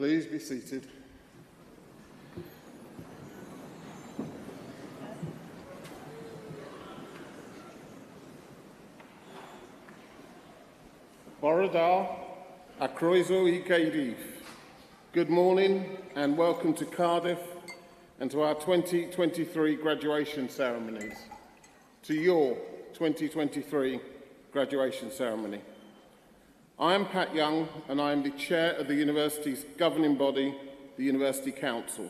Please be seated. Bore da, a croeso I Cardiff. Good morning and welcome to Cardiff and to our 2023 graduation ceremonies. To your 2023 graduation ceremony. I am Pat Young and I am the Chair of the University's governing body, the University Council.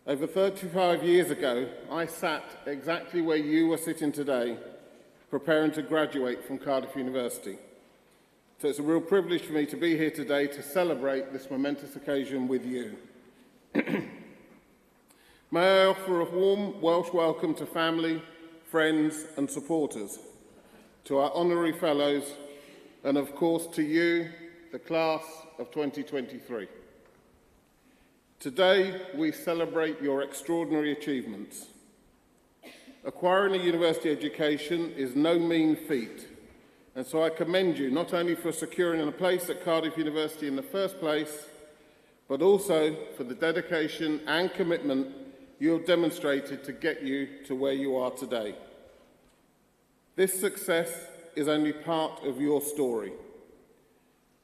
Over 35 years ago, I sat exactly where you are sitting today, preparing to graduate from Cardiff University. So it's a real privilege for me to be here today to celebrate this momentous occasion with you. May I offer a warm Welsh welcome to family, friends and supporters, to our honorary fellows, and of course to you, the class of 2023. Today, we celebrate your extraordinary achievements. Acquiring a university education is no mean feat, and so I commend you not only for securing a place at Cardiff University in the first place, but also for the dedication and commitment you have demonstrated to get you to where you are today. This success is only part of your story.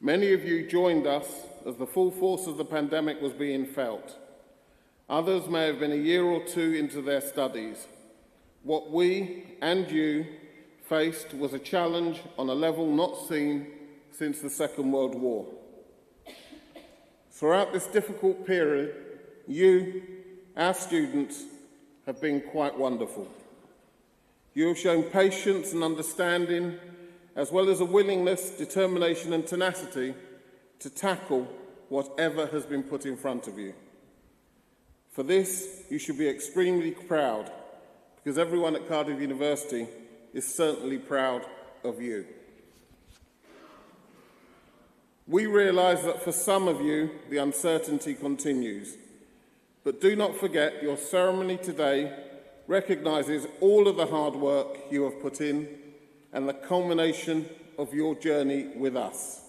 Many of you joined us as the full force of the pandemic was being felt. Others may have been a year or two into their studies. What we and you faced was a challenge on a level not seen since the Second World War. Throughout this difficult period, you, our students, have been quite wonderful. You have shown patience and understanding, as well as a willingness, determination and tenacity to tackle whatever has been put in front of you. For this, you should be extremely proud, because everyone at Cardiff University is certainly proud of you. We realise that for some of you, the uncertainty continues. But do not forget, your ceremony today recognises all of the hard work you have put in and the culmination of your journey with us.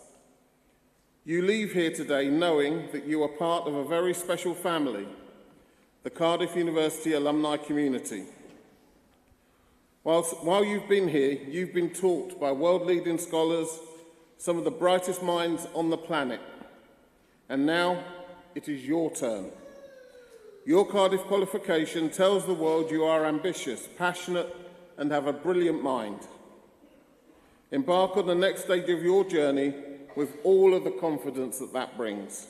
You leave here today knowing that you are part of a very special family, the Cardiff University alumni community. While you've been here, you've been taught by world-leading scholars, some of the brightest minds on the planet. And now it is your turn. Your Cardiff qualification tells the world you are ambitious, passionate, and have a brilliant mind. Embark on the next stage of your journey with all of the confidence that that brings.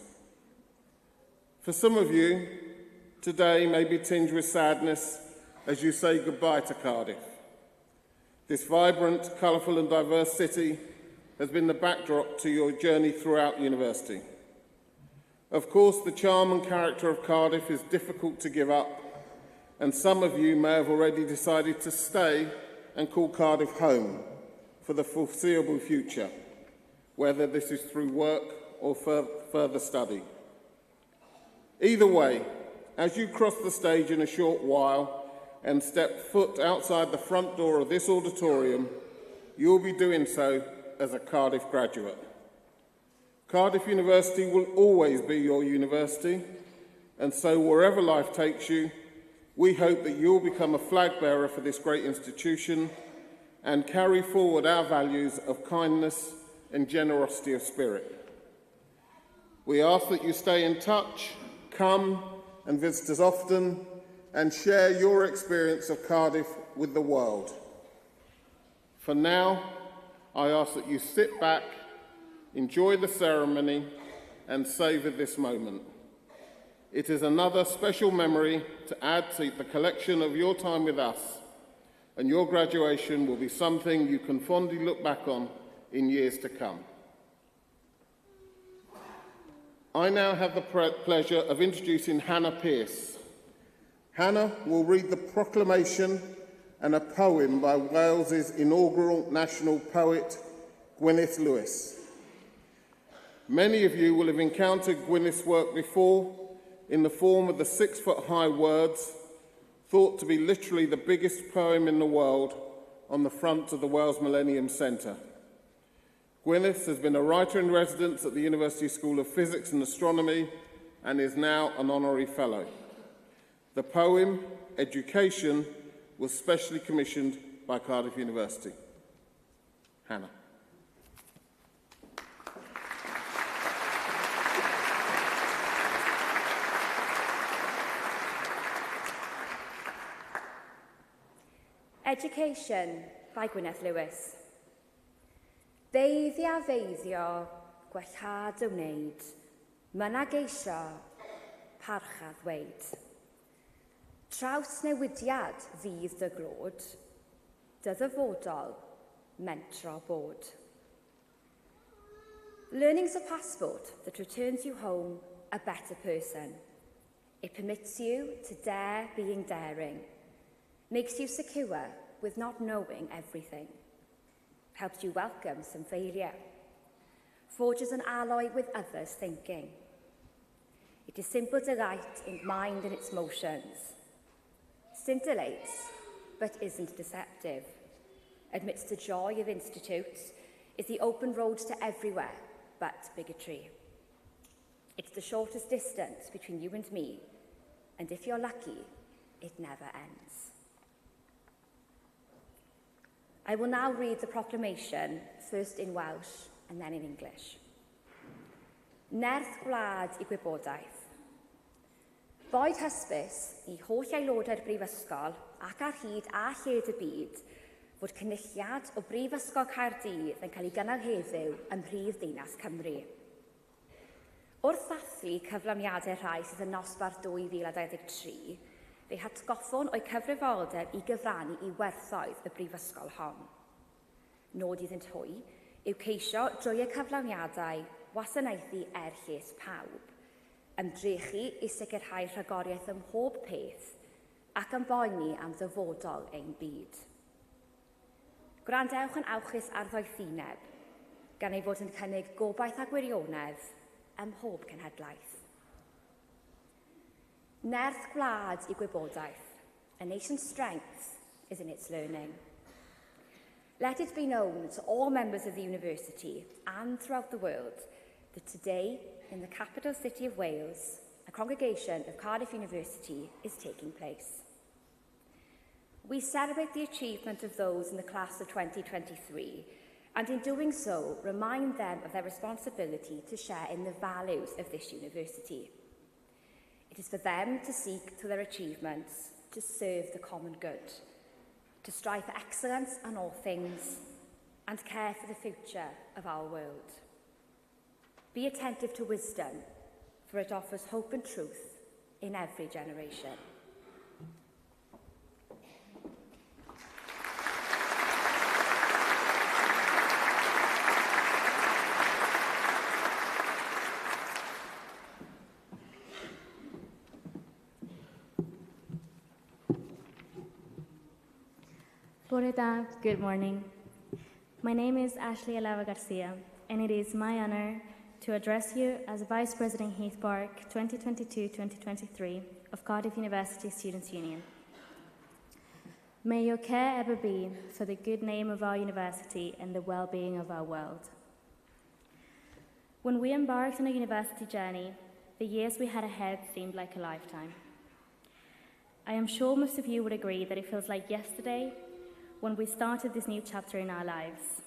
For some of you, today may be tinged with sadness as you say goodbye to Cardiff. This vibrant, colourful and diverse city has been the backdrop to your journey throughout university. Of course, the charm and character of Cardiff is difficult to give up, and some of you may have already decided to stay and call Cardiff home for the foreseeable future, whether this is through work or further study. Either way, as you cross the stage in a short while, and step foot outside the front door of this auditorium, you will be doing so as a Cardiff graduate. Cardiff University will always be your university, and so wherever life takes you, we hope that you will become a flag bearer for this great institution and carry forward our values of kindness and generosity of spirit. We ask that you stay in touch, come and visit us often, and share your experience of Cardiff with the world. For now, I ask that you sit back, enjoy the ceremony, and savour this moment. It is another special memory to add to the collection of your time with us, and your graduation will be something you can fondly look back on in years to come. I now have the pleasure of introducing Hannah Pearce. Hannah will read the proclamation and a poem by Wales's inaugural national poet, Gwyneth Lewis. Many of you will have encountered Gwyneth's work before in the form of the 6-foot-high words, thought to be literally the biggest poem in the world, on the front of the Wales Millennium Centre. Gwyneth has been a writer-in-residence at the University School of Physics and Astronomy and is now an honorary fellow. The poem, Education, was specially commissioned by Cardiff University. Hannah. Education by Gwyneth Lewis. Feiddi a feiddio, gwellhad o wneud, myna geisio, parchad weid. Traws newidiad fydd dy glod, dy ddyfodol, mentro bod. Learning's a passport that returns you home a better person. It permits you to dare being daring, makes you secure with not knowing everything, helps you welcome some failure, forges an alloy with others' thinking. It is simple delight in mind and its motions, scintillates but isn't deceptive, admits the joy of institutes, is the open road to everywhere but bigotry. It's the shortest distance between you and me, and if you're lucky, it never ends. I will now read the proclamation, first in Welsh and then in English. Nerth gwlad I gwybodaeth. Boed hysbys i holl aelodau'r Brifysgol ac ar hyd a lled y byd fod cynulliad o Brifysgol Cardiff yn cael ei gynnal heddiw ym mhrif ddinas Cymru. Wrth ddathlu cyflawniadau rhai sydd yn nosbarth 2023, fe hatgoffon o'i cyfrifoldeb i gyfrannu i werthoedd y brifysgol hon. Nod iddynt hwy yw ceisio drwy y cyflawniadau wasanaethu lles pawb, ymdrechu i sicrhau rhagoriaeth ym mhob peth ac yn boeni am ddyfodol ein byd. Gwrandewch yn awchus ar ddoethineb, gan ei fod yn cynnig gobaith a gwirionedd ym mhob cenhedlaeth. Nerth gwlad I gwybodaeth. A nation's strength is in its learning. Let it be known to all members of the university and throughout the world that today, in the capital city of Wales, a congregation of Cardiff University is taking place. We celebrate the achievement of those in the class of 2023, and in doing so, remind them of their responsibility to share in the values of this university. It is for them to seek to their achievements, to serve the common good, to strive for excellence in all things, and care for the future of our world. Be attentive to wisdom, for it offers hope and truth in every generation. Bore da, good morning. My name is Ashley Alava Garcia, and it is my honor to address you as Vice President Heath Park 2022-2023 of Cardiff University Students' Union. May your care ever be for the good name of our university and the well-being of our world. When we embarked on a university journey, the years we had ahead seemed like a lifetime. I am sure most of you would agree that it feels like yesterday when we started this new chapter in our lives.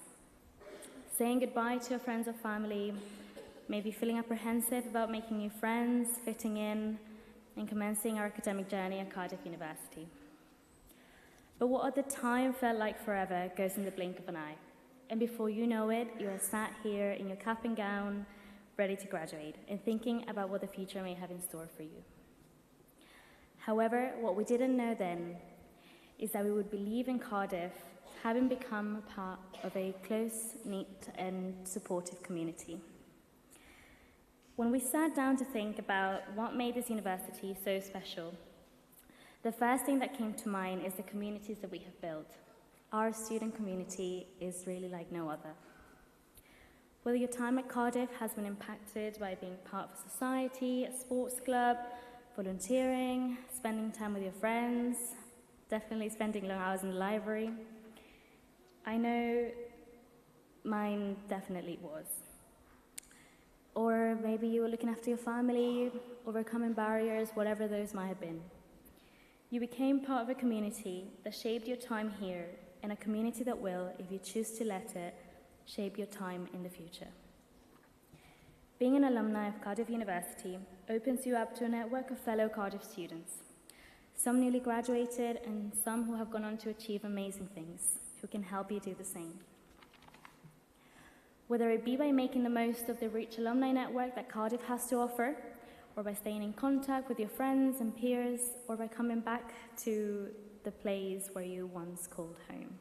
Saying goodbye to our friends or family, maybe feeling apprehensive about making new friends, fitting in, and commencing our academic journey at Cardiff University. But what at the time felt like forever goes in the blink of an eye. And before you know it, you are sat here in your cap and gown, ready to graduate, and thinking about what the future may have in store for you. However, what we didn't know then is that we would be leaving Cardiff, having become a part of a close, knit, and supportive community. When we sat down to think about what made this university so special, the first thing that came to mind is the communities that we have built. Our student community is really like no other. Whether your time at Cardiff has been impacted by being part of a society, a sports club, volunteering, spending time with your friends, definitely spending long hours in the library, I know Mine definitely was. Or maybe you were looking after your family, overcoming barriers, whatever those might have been. You became part of a community that shaped your time here, and a community that will, if you choose to let it, shape your time in the future. Being an alumni of Cardiff University opens you up to a network of fellow Cardiff students, some newly graduated and some who have gone on to achieve amazing things, who can help you do the same. Whether it be by making the most of the rich alumni network that Cardiff has to offer, or by staying in contact with your friends and peers, or by coming back to the place where you once called home.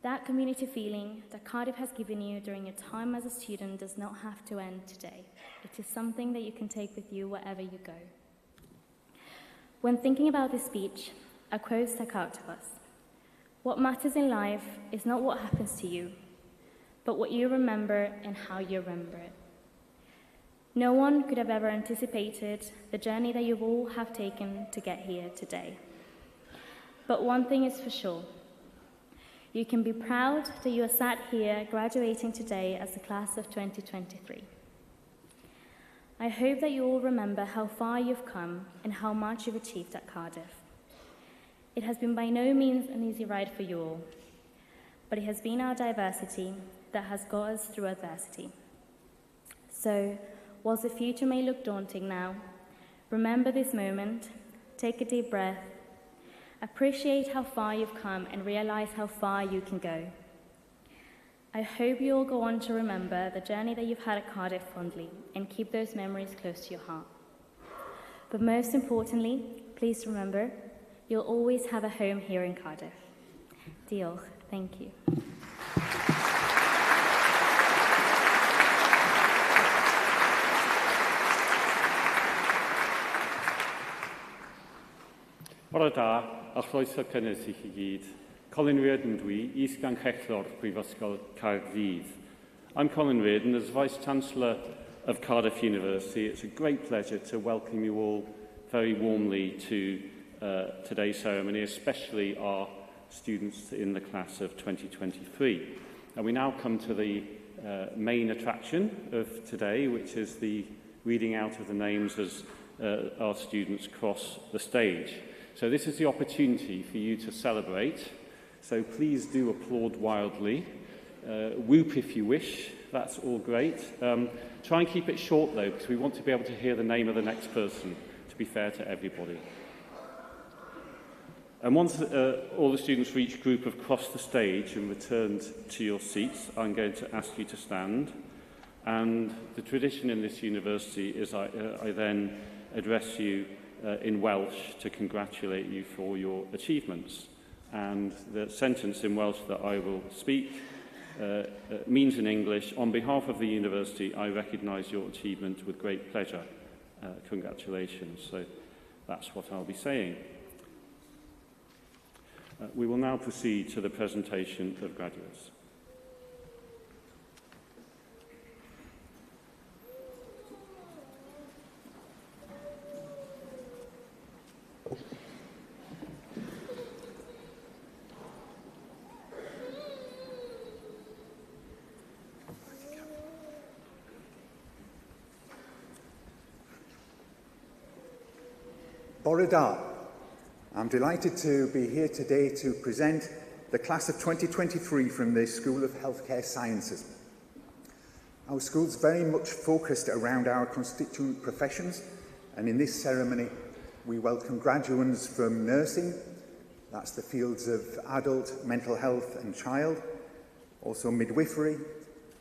That community feeling that Cardiff has given you during your time as a student does not have to end today. It is something that you can take with you wherever you go. When thinking about this speech, a quote stuck out to us. What matters in life is not what happens to you, but what you remember and how you remember it. No one could have ever anticipated the journey that you all have taken to get here today. But one thing is for sure. You can be proud that you are sat here graduating today as the class of 2023. I hope that you all remember how far you've come and how much you've achieved at Cardiff. It has been by no means an easy ride for you all, but it has been our diversity that has got us through adversity. So, whilst the future may look daunting now, remember this moment, take a deep breath, appreciate how far you've come and realize how far you can go. I hope you all go on to remember the journey that you've had at Cardiff fondly and keep those memories close to your heart. But most importantly, please remember, you'll always have a home here in Cardiff. Diolch. Thank you. Bore da, a chroeso cynnes i chi gyd. Colin Reardon dwi, is-ganchellor Prifysgol Caerdydd. I'm Colin Reardon. As Vice-Chancellor of Cardiff University, it's a great pleasure to welcome you all very warmly to today's ceremony, especially our students in the class of 2023. And we now come to the main attraction of today, which is the reading out of the names as our students cross the stage. So this is the opportunity for you to celebrate. So please do applaud wildly. Whoop if you wish. That's all great. Try and keep it short, though, because we want to be able to hear the name of the next person, to be fair to everybody. And once all the students for each group have crossed the stage and returned to your seats, I'm going to ask you to stand. And the tradition in this university is I then address you in Welsh to congratulate you for your achievements. And the sentence in Welsh that I will speak means in English, on behalf of the university, I recognise your achievement with great pleasure. Congratulations. So that's what I'll be saying. We will now proceed to the presentation of graduates. Bore da. I'm delighted to be here today to present the class of 2023 from the School of Healthcare Sciences. Our school is very much focused around our constituent professions, and in this ceremony we welcome graduates from nursing, that's the fields of adult, mental health and child, also midwifery,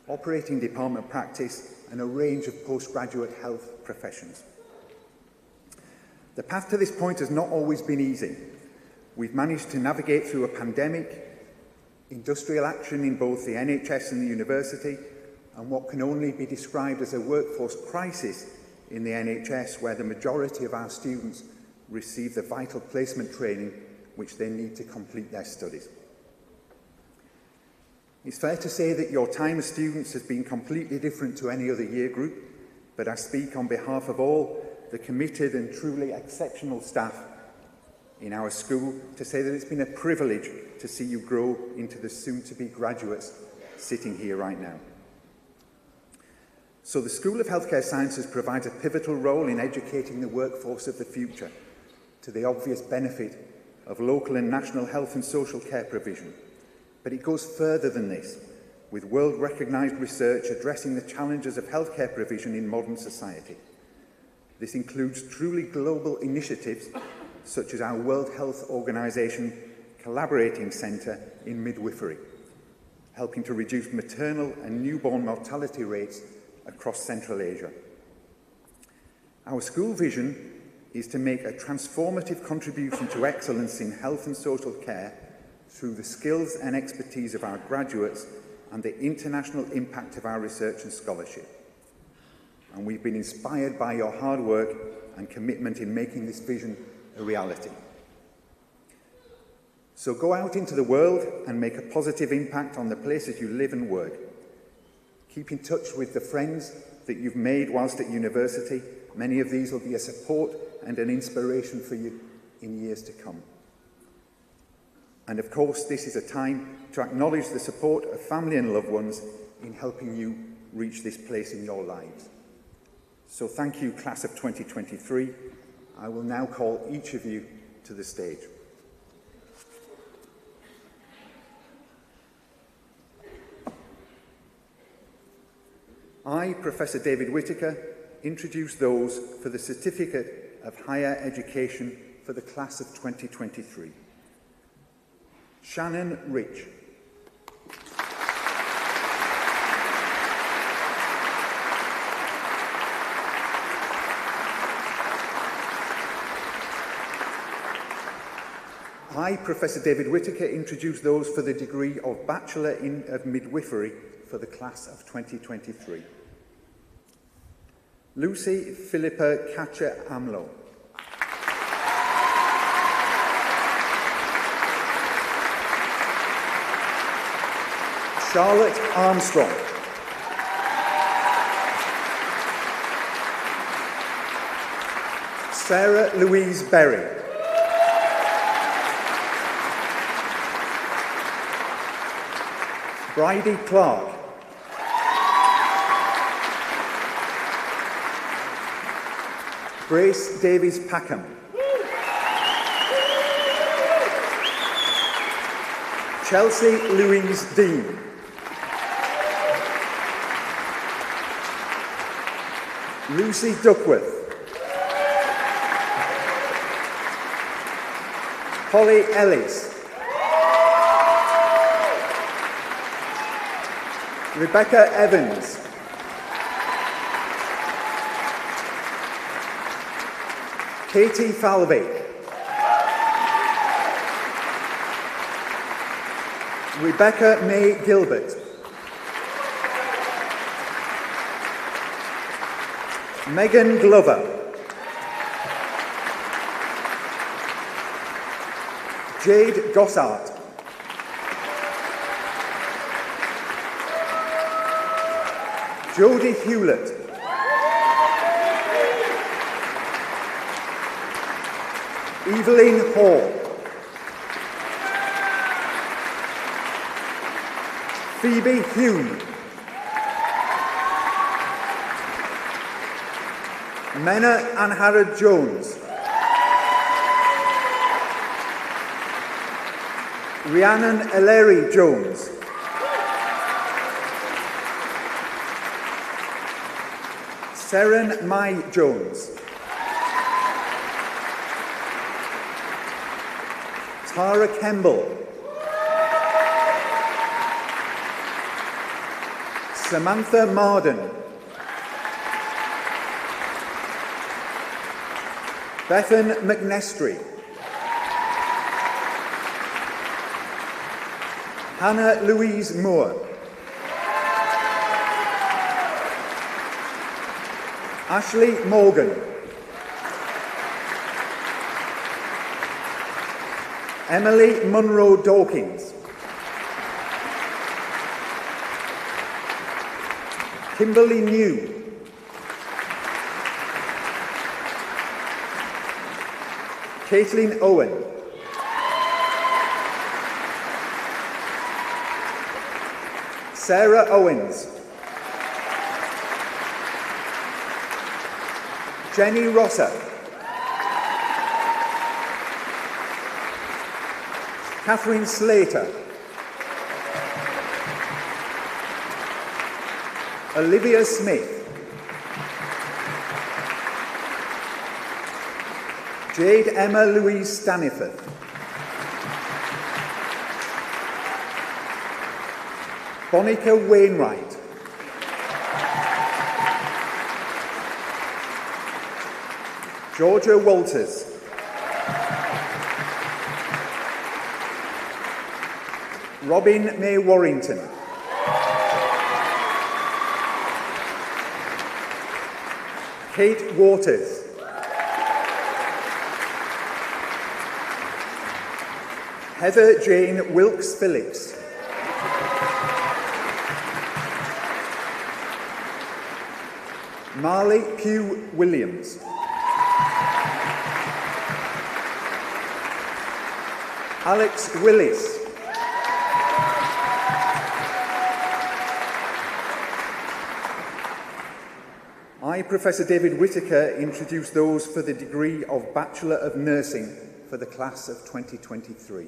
operating department practice and a range of postgraduate health professions. The path to this point has not always been easy. We've managed to navigate through a pandemic, industrial action in both the NHS and the university, and what can only be described as a workforce crisis in the NHS, where the majority of our students receive the vital placement training which they need to complete their studies. It's fair to say that your time as students has been completely different to any other year group, but I speak on behalf of all the committed and truly exceptional staff in our school to say that it's been a privilege to see you grow into the soon-to-be graduates sitting here right now. So the School of Healthcare Sciences provides a pivotal role in educating the workforce of the future to the obvious benefit of local and national health and social care provision. But it goes further than this, with world-recognised research addressing the challenges of healthcare provision in modern society. This includes truly global initiatives such as our World Health Organization Collaborating Centre in Midwifery, helping to reduce maternal and newborn mortality rates across Central Asia. Our school vision is to make a transformative contribution to excellence in health and social care through the skills and expertise of our graduates and the international impact of our research and scholarship. And we've been inspired by your hard work and commitment in making this vision a reality. So go out into the world and make a positive impact on the places you live and work. Keep in touch with the friends that you've made whilst at university. Many of these will be a support and an inspiration for you in years to come. And of course, this is a time to acknowledge the support of family and loved ones in helping you reach this place in your lives. So thank you, Class of 2023. I will now call each of you to the stage. I, Professor David Whittaker, introduce those for the Certificate of Higher Education for the Class of 2023. Shannon Rich. I, Professor David Whittaker, introduce those for the degree of Bachelor of Midwifery for the Class of 2023. Lucy Philippa Catcher-Amlo. Charlotte Armstrong. Sarah Louise Berry. Bridie Clark. Grace Davies Packham. Chelsea Louise Dean. Lucy Duckworth. Holly Ellis. Rebecca Evans. Katie Falvey. Rebecca May Gilbert. Megan Glover. Jade Gossart. Jodie Hewlett. Evelyn Hall. Phoebe Hume. Mena Anharad Jones. Rhiannon Ellery Jones. Seren Mai Jones. Tara Kemble. Samantha Marden. Bethan McNestry. Hannah Louise Moore. Ashley Morgan. Emily Munro Dawkins. Kimberly New. Caitlin Owen. Sarah Owens. Jenny Rosser. Catherine Slater. Olivia Smith. Jade Emma Louise Staniforth. Bonica Wainwright. Georgia Walters. Robin May Warrington. Kate Waters. Heather Jane Wilkes Phillips. Marley Pugh Williams. Alex Willis. I, Professor David Whittaker, introduce those for the degree of Bachelor of Nursing for the class of 2023.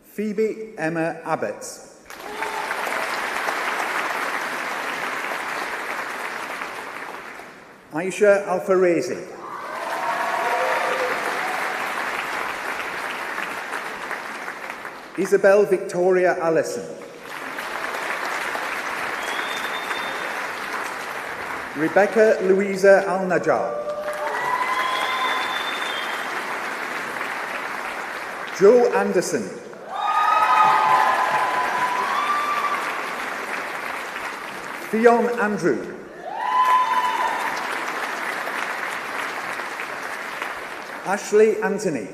Phoebe Emma Abbots. Aisha Alfarezi. Isabel Victoria Allison. Rebecca Louisa Al-Najjar. Joe Anderson. Theon Andrew. Ashley Anthony.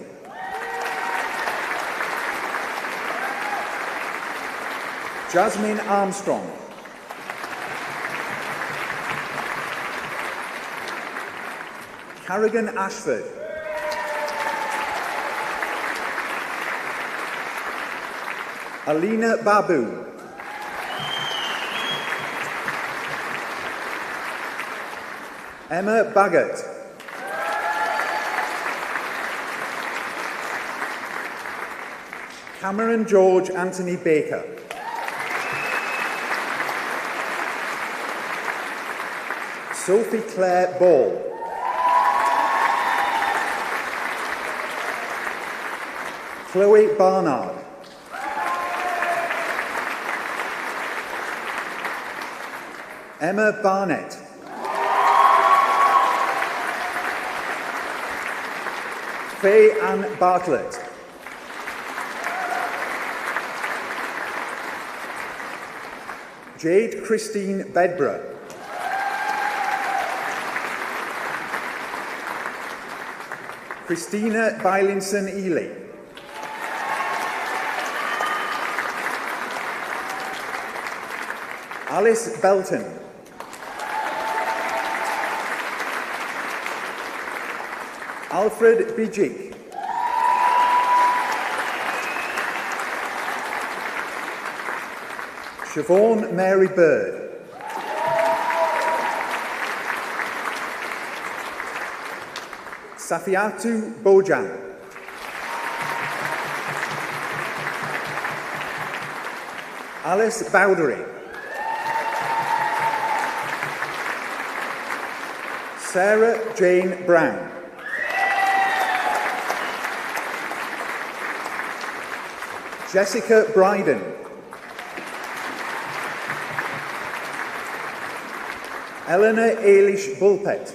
Jasmine Armstrong. Carrigan Ashford. Alina Babu. Emma Baggett. Cameron George Anthony Baker. Sophie Claire Ball. Chloe Barnard. Emma Barnett. Faye Ann Bartlett. Jade Christine Bedborough. Christina Bylinson Ely. Alice Belton. Alfred Bijik. Siobhan Mary Bird. Safiatu Bojan. Alice Bowdery. Sarah Jane Brown. Jessica Bryden. Eleanor Ailish Bulpett.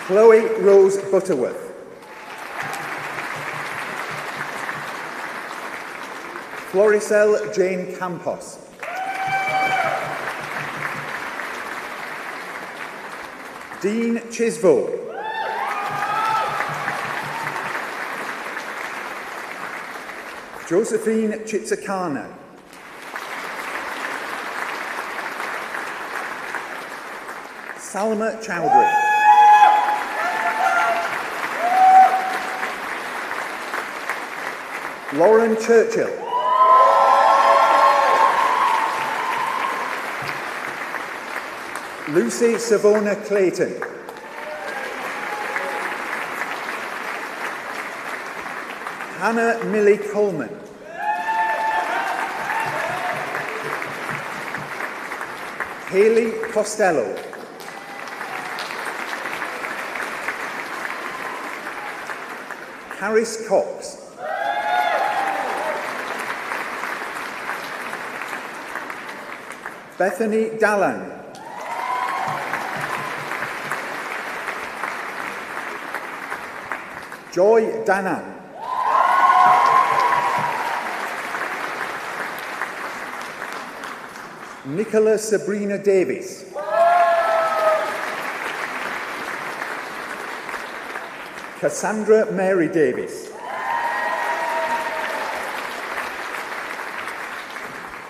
Chloe Rose Butterworth. Floricel Jane Campos. Dean Chisvo. Josephine Chitsakana. Salma Chowdhury. Lauren Churchill. Lucy Savona Clayton. Hannah Millie Coleman. Hayley Costello. Harris Cox. Bethany Dallan. Joy Danan. Nicola Sabrina Davies. Cassandra Mary Davies.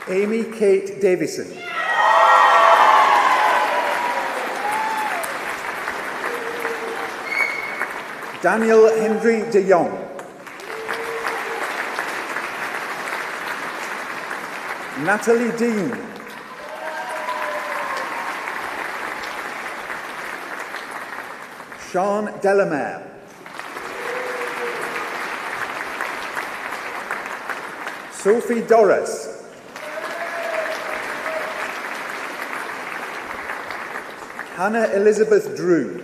Amy Kate Davison. Daniel Henry de Jong. Natalie Dean. Sean Delamere. Sophie Doris. Hannah Elizabeth Drew.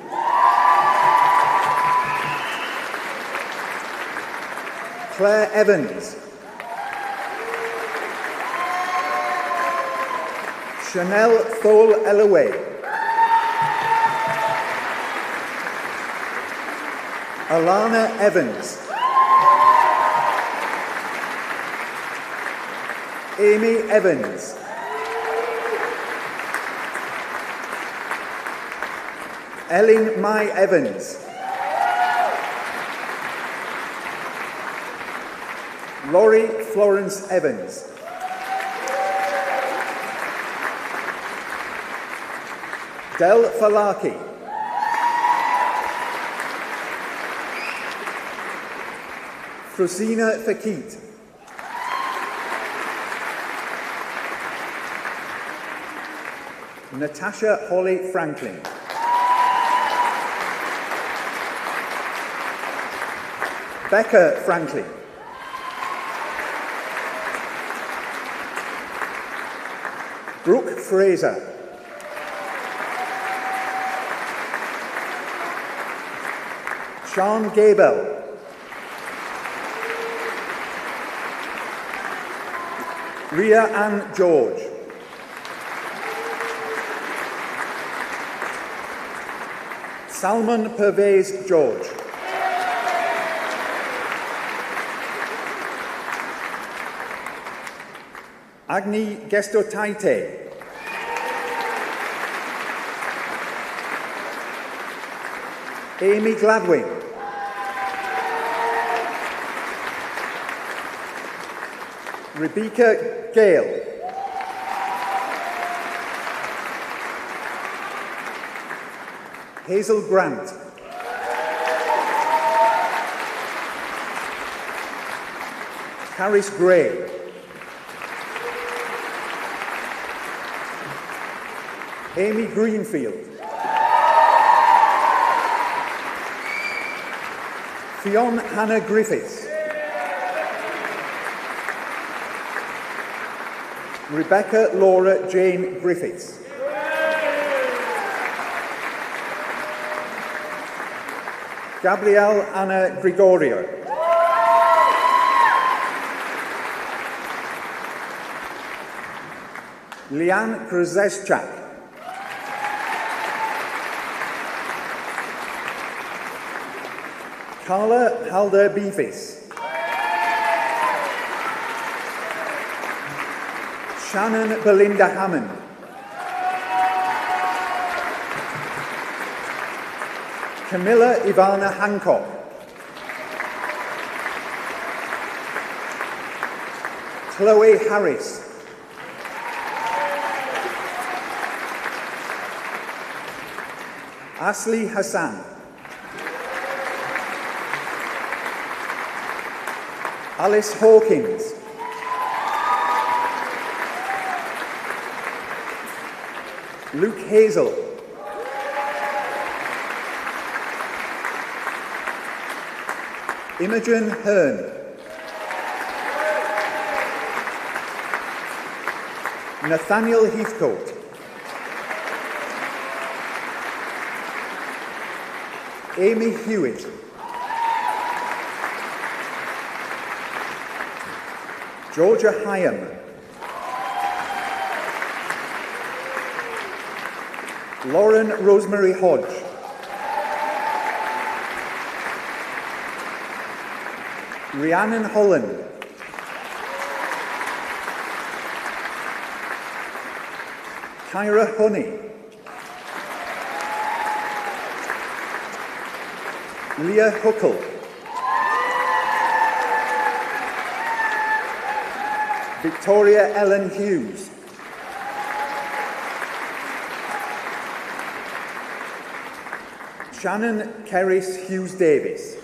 Claire Evans. Chanel Thole Ellaway. Alana Evans. Amy Evans. Ellen Mai Evans. Laurie Florence Evans. Del Falaki. Frosina Fakit. Natasha Holly Franklin. Becca Franklin. Brooke Fraser. Sean Gabel. Ria Ann George. Salman Pervez George. Agni Gestotaite. Amy Gladwin. Rebecca Gale. Hazel Grant. Harris Gray. Amy Greenfield. Fionn Hannah Griffiths. Rebecca Laura Jane Griffiths. Gabrielle Anna Gregorio. Leanne Krzyzewczak. Carla Halder Beefis. Shannon Belinda Hammond. Camilla Ivana Hancock. Chloe Harris. Asli Hassan. Alice Hawkins. Luke Hazel. Imogen Hearn. Nathaniel Heathcote. Amy Hewitt. Georgia Hyam. Lauren Rosemary Hodge. Rhiannon Holland. Kyra Honey. Leah Huckle. Victoria Ellen Hughes. Shannon Kerris Hughes Davis.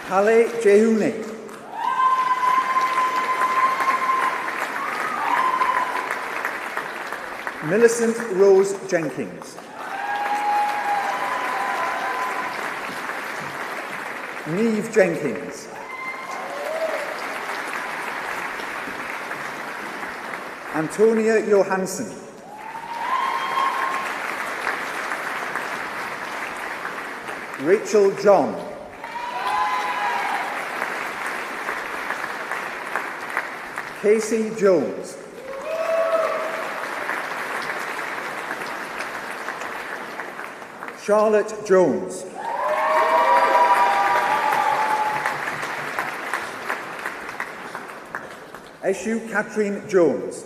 Halle Jehuni. Millicent Rose Jenkins. Neve Jenkins. Antonia Johansson. Rachel John. Casey Jones. Charlotte Jones. Eshu Catherine Jones.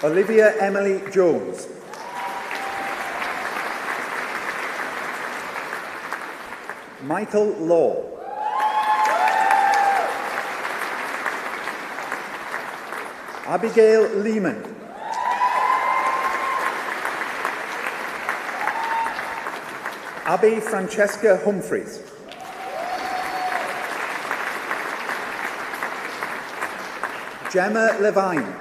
Olivia Emily Jones. Michael Law. Abigail Lehman. Abby Francesca Humphreys. Gemma Levine.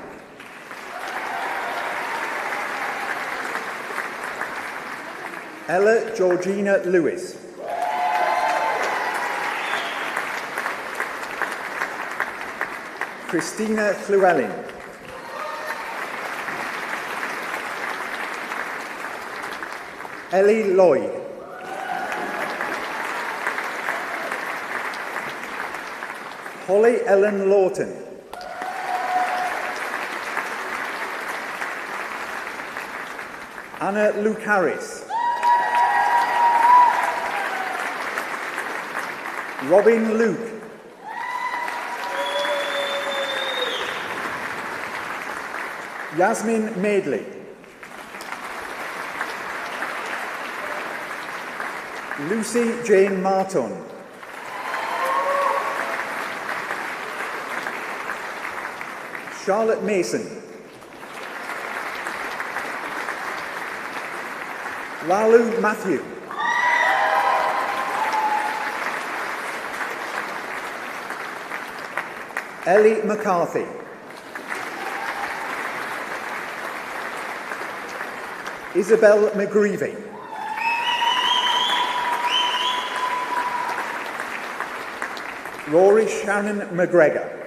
Ella Georgina Lewis. Christina Llewellyn. Ellie Lloyd. Holly Ellen Lawton. Anna Luke Harris. Robin Luke. Yasmin Madeley. Lucy Jane Marton. Charlotte Mason. Lalu Matthew. Ellie McCarthy. Isabel McGreevy. Rory Shannon McGregor.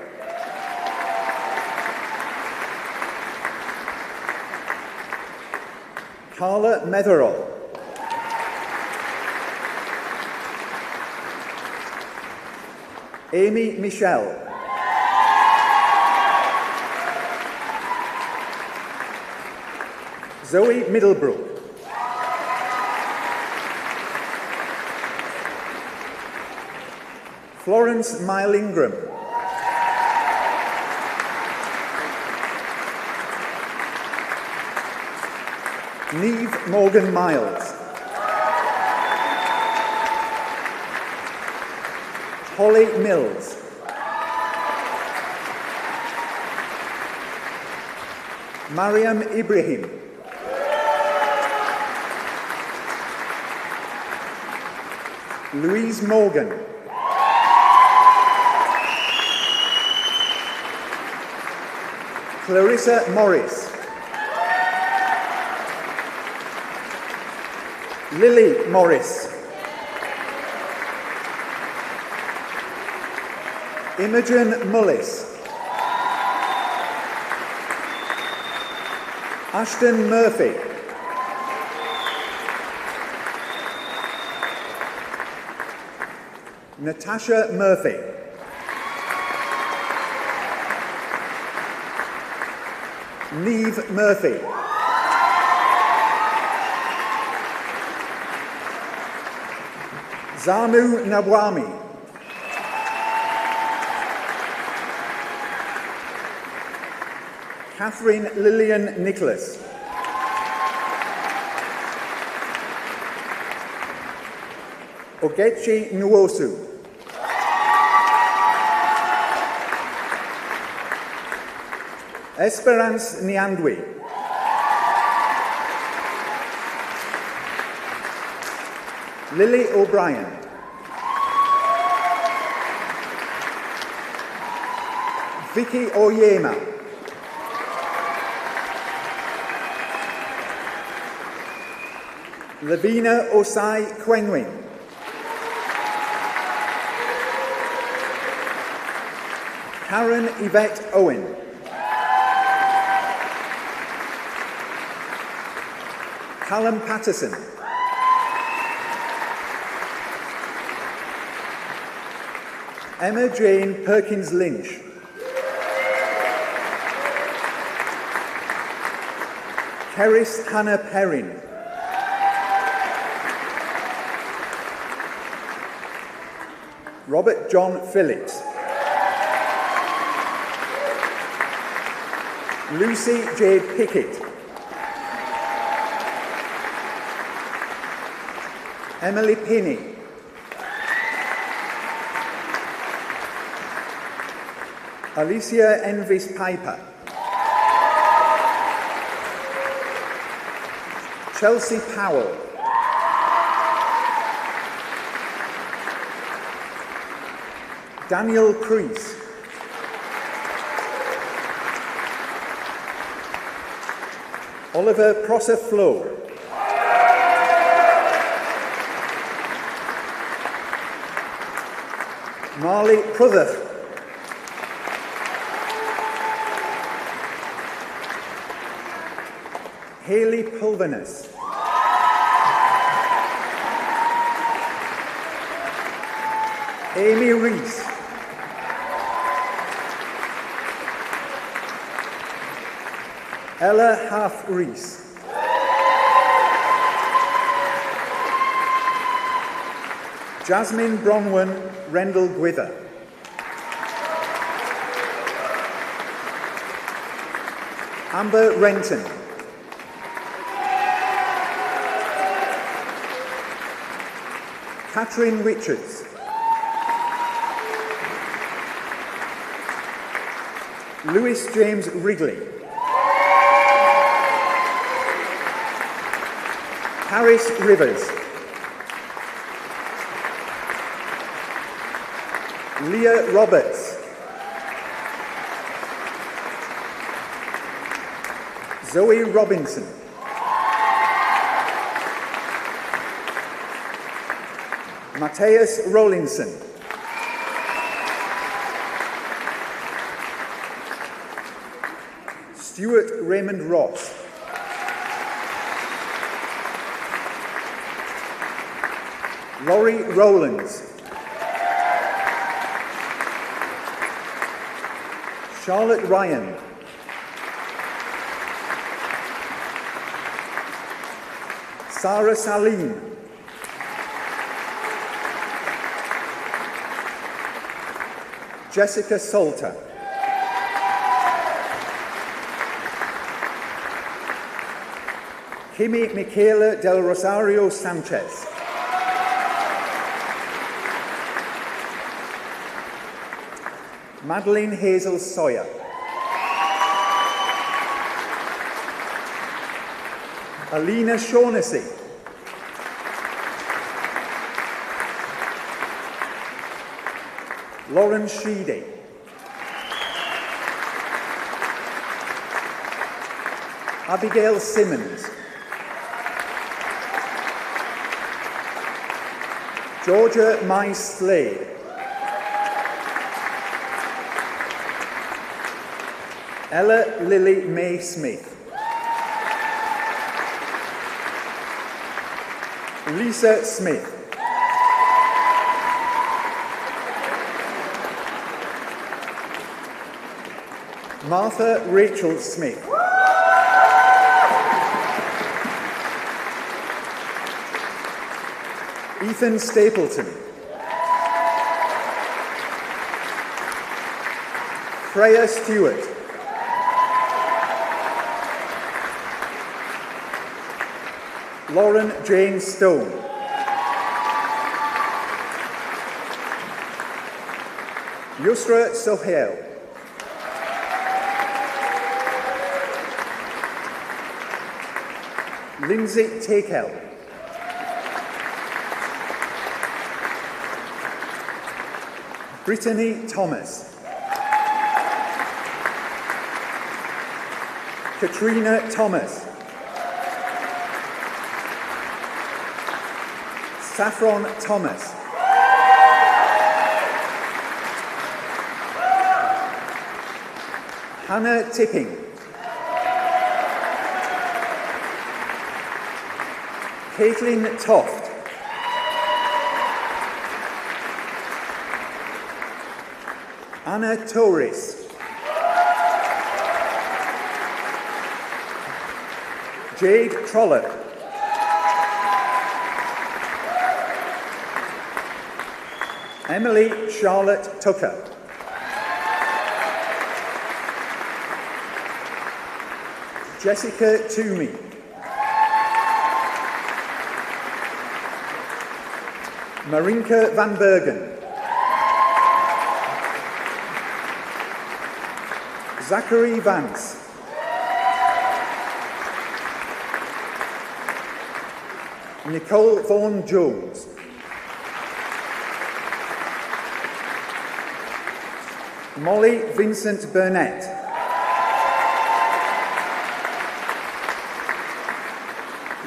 Carla Metherall. Amy Michelle. Zoe Middlebrook. Florence Mile Ingram. Neve Morgan Miles. Holly Mills. Mariam Ibrahim. Louise Morgan. Clarissa Morris. Lily Morris. Imogen Mullis. Ashton Murphy. Natasha Murphy. Neve Murphy. Zamu Nawami. Catherine Lillian Nicholas. Ogechi Nwosu. Esperance Niandwi. Lily O'Brien. Vicky Oyema. Lavina Osai Kwenwin. Karen Yvette Owen. Callum Patterson. Emma Jane Perkins Lynch. Keris Hannah Perrin. Robert John Phillips. Lucy Jade Pickett. Emily Pinney. Alicia Envis Piper. Chelsea Powell. Daniel Crease. Oliver Prosser Flo. Marley Pruther. Hayley Pulvinus. Amy Rees. Ella Half Rees. Jasmine Bronwyn Rendell Gwither. Amber Renton. Catherine Richards. Lewis James Wrigley. Harris Rivers. Leah Roberts. Zoe Robinson. Matthias Rollinson. Stuart Raymond Ross. Laurie Rowlands. Charlotte Ryan. Sarah Salim. Jessica Salter. Kimi Michaela del Rosario Sanchez. Madeline Hazel Sawyer. Alina Shaughnessy. Lauren Sheedy. Abigail Simmons. Georgia Mai Slade. Ella Lily May Smith. Lisa Smith. Martha Rachel Smith. Ethan Stapleton. Freya Stewart. Lauren Jane Stone. Yusra Sohail. Lindsay Takel. Brittany Thomas. Katrina Thomas. Saffron Thomas. Hannah Tipping. Caitlin Toft. Anna Torres. Jade Trollope. Emily Charlotte Tucker. Jessica Toomey. Marinka van Bergen. Zachary Vance. Nicole Vaughan Jones. Molly Vincent Burnett.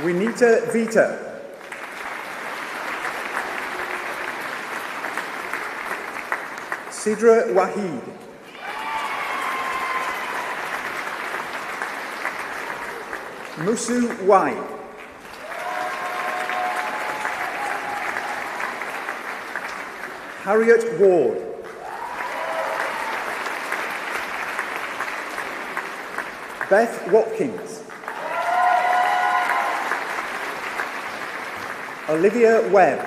Winita Vita. Sidra Wahid. Musu Wai. Harriet Ward. Beth Watkins. Olivia Webb.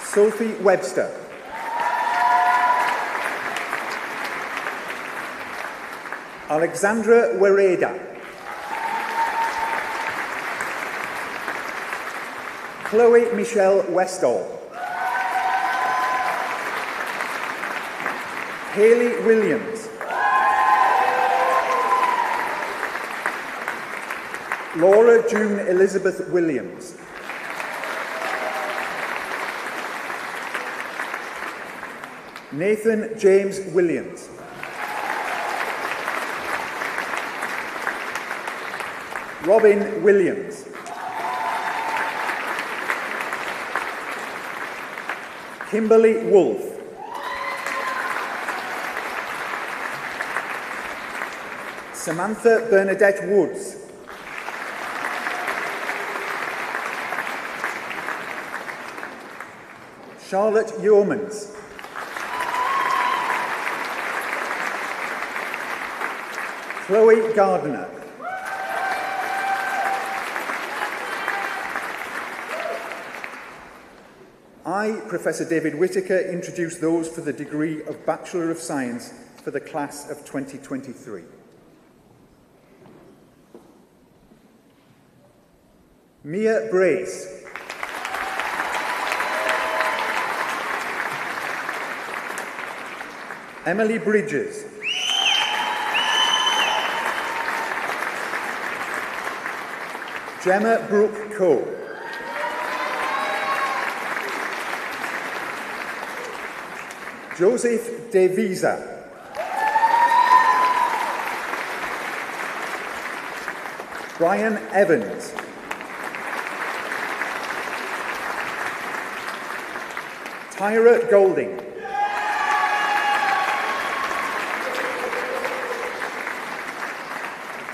Sophie Webster. Alexandra Wereda. Chloe Michelle Westall. Hayley Williams. Laura June Elizabeth Williams. Nathan James Williams. Robin Williams. Kimberly Wolfe. Samantha Bernadette Woods. Charlotte Yeomans. Chloe Gardner. I, Professor David Whittaker, introduce those for the degree of Bachelor of Science for the class of 2023. Mia Brace. Emily Bridges. Gemma Brooke Coe. Joseph De Visa. Brian Evans. Tyra Golding.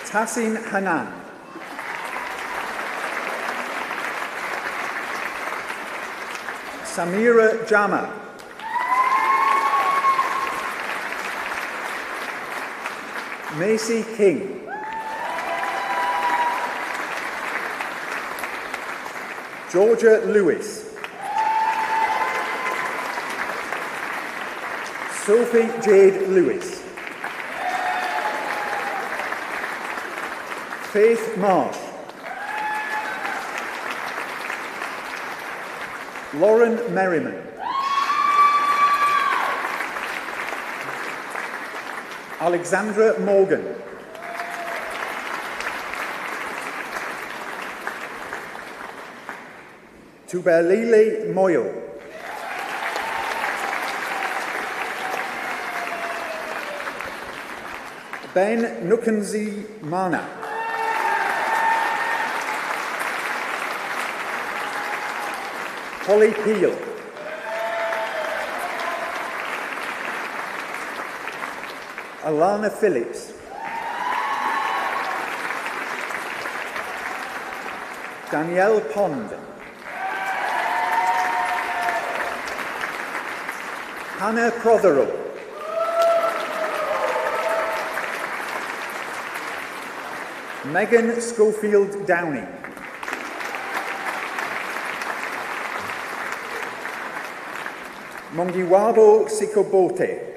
Tassin Hanan. Samira Jama. Macy King. Georgia Lewis. Sophie Jade Lewis. Faith Marsh. Lauren Merriman. Alexandra Morgan. Tuberlili Moyle. Ben Nukanzi Mana. Holly Peel. Alana Phillips. Danielle Pond. Hannah Prothero. Megan Schofield Downing. Mongiwabo Sikobote.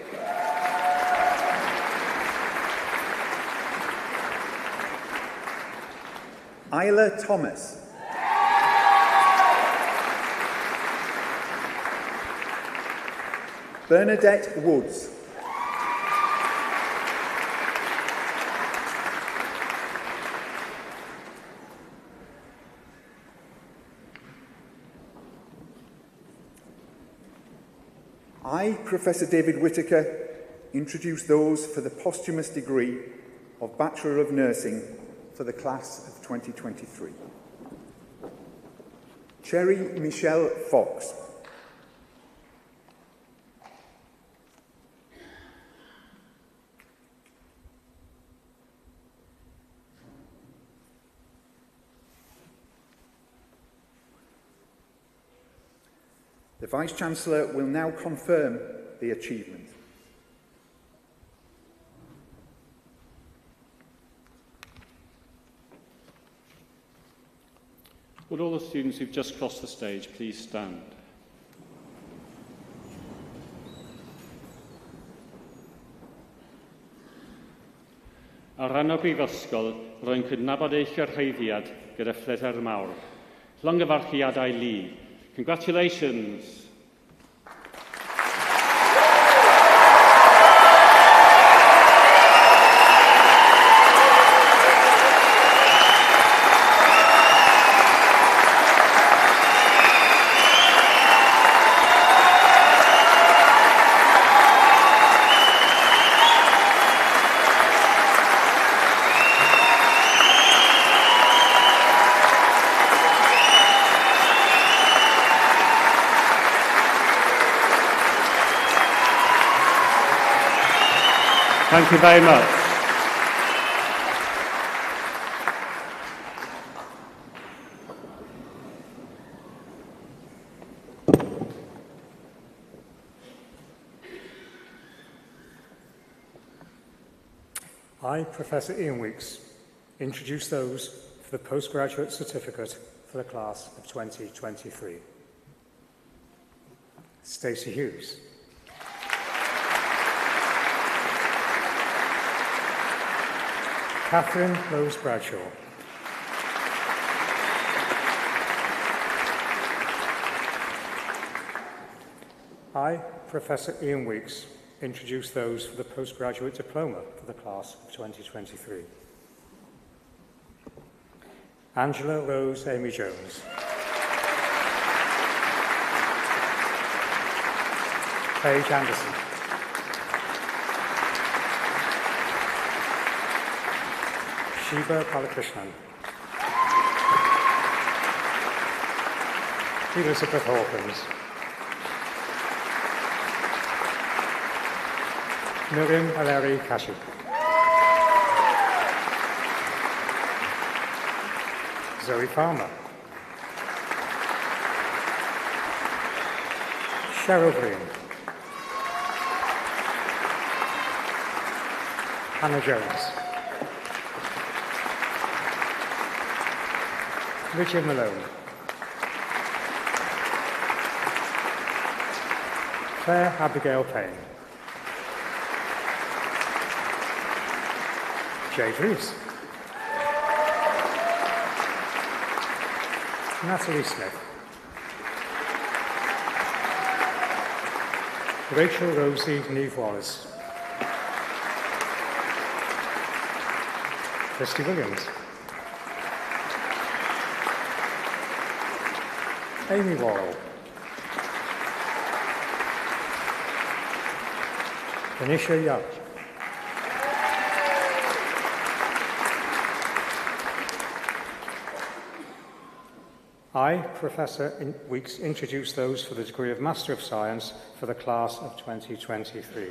Isla Thomas. Bernadette Woods. I, Professor David Whittaker, introduce those for the posthumous degree of Bachelor of Nursing for the class of 2023. Cherry Michelle Fox. The Vice-Chancellor will now confirm the achievement. Would all the students who've just crossed the stage please stand? Ar ran o Brifysgol, rwy'n cydnabod eich gyrhaeddiad gyda phlyder mawr. Llongyfarchiadau Lee. Congratulations. Thank you very much. I, Professor Ian Weeks, introduce those for the postgraduate certificate for the class of 2023. Stacey Hughes. Catherine Rose Bradshaw. I, Professor Ian Weeks, introduce those for the postgraduate diploma for the class of 2023. Angela Rose Amy Jones. Paige Anderson. Shiva Balakrishnan. Elizabeth Hawkins. Miriam Aleri Kashi. Zoe Farmer. Cheryl Green. Hannah Jones. Richard Malone. Claire Abigail Payne. Jade Rees. Natalie Smith. Rachel Rosie Neve Wallace. Christy Williams. Amy Worrell. Anisha Young. I, Professor Weeks, introduce those for the degree of Master of Science for the class of 2023.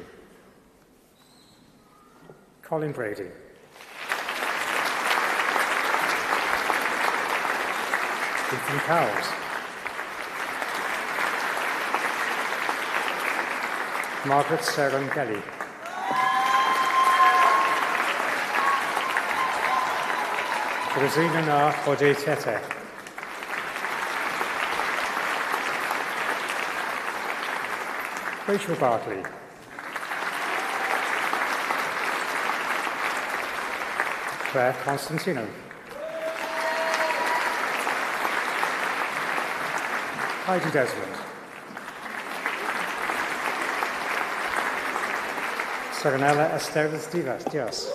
Colin Brady. Ethan Cowles. Margaret Seren Kelly. Rosina Na Ode Tete. Rachel Bartley. Claire Constantino. Heidi Desmond. Serenella Esteves Diaz.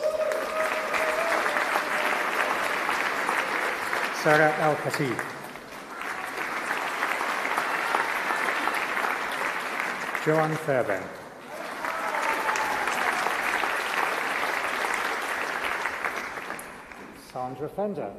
Sarah El Khatib. Joanne Fairbairn. Sandra Fender.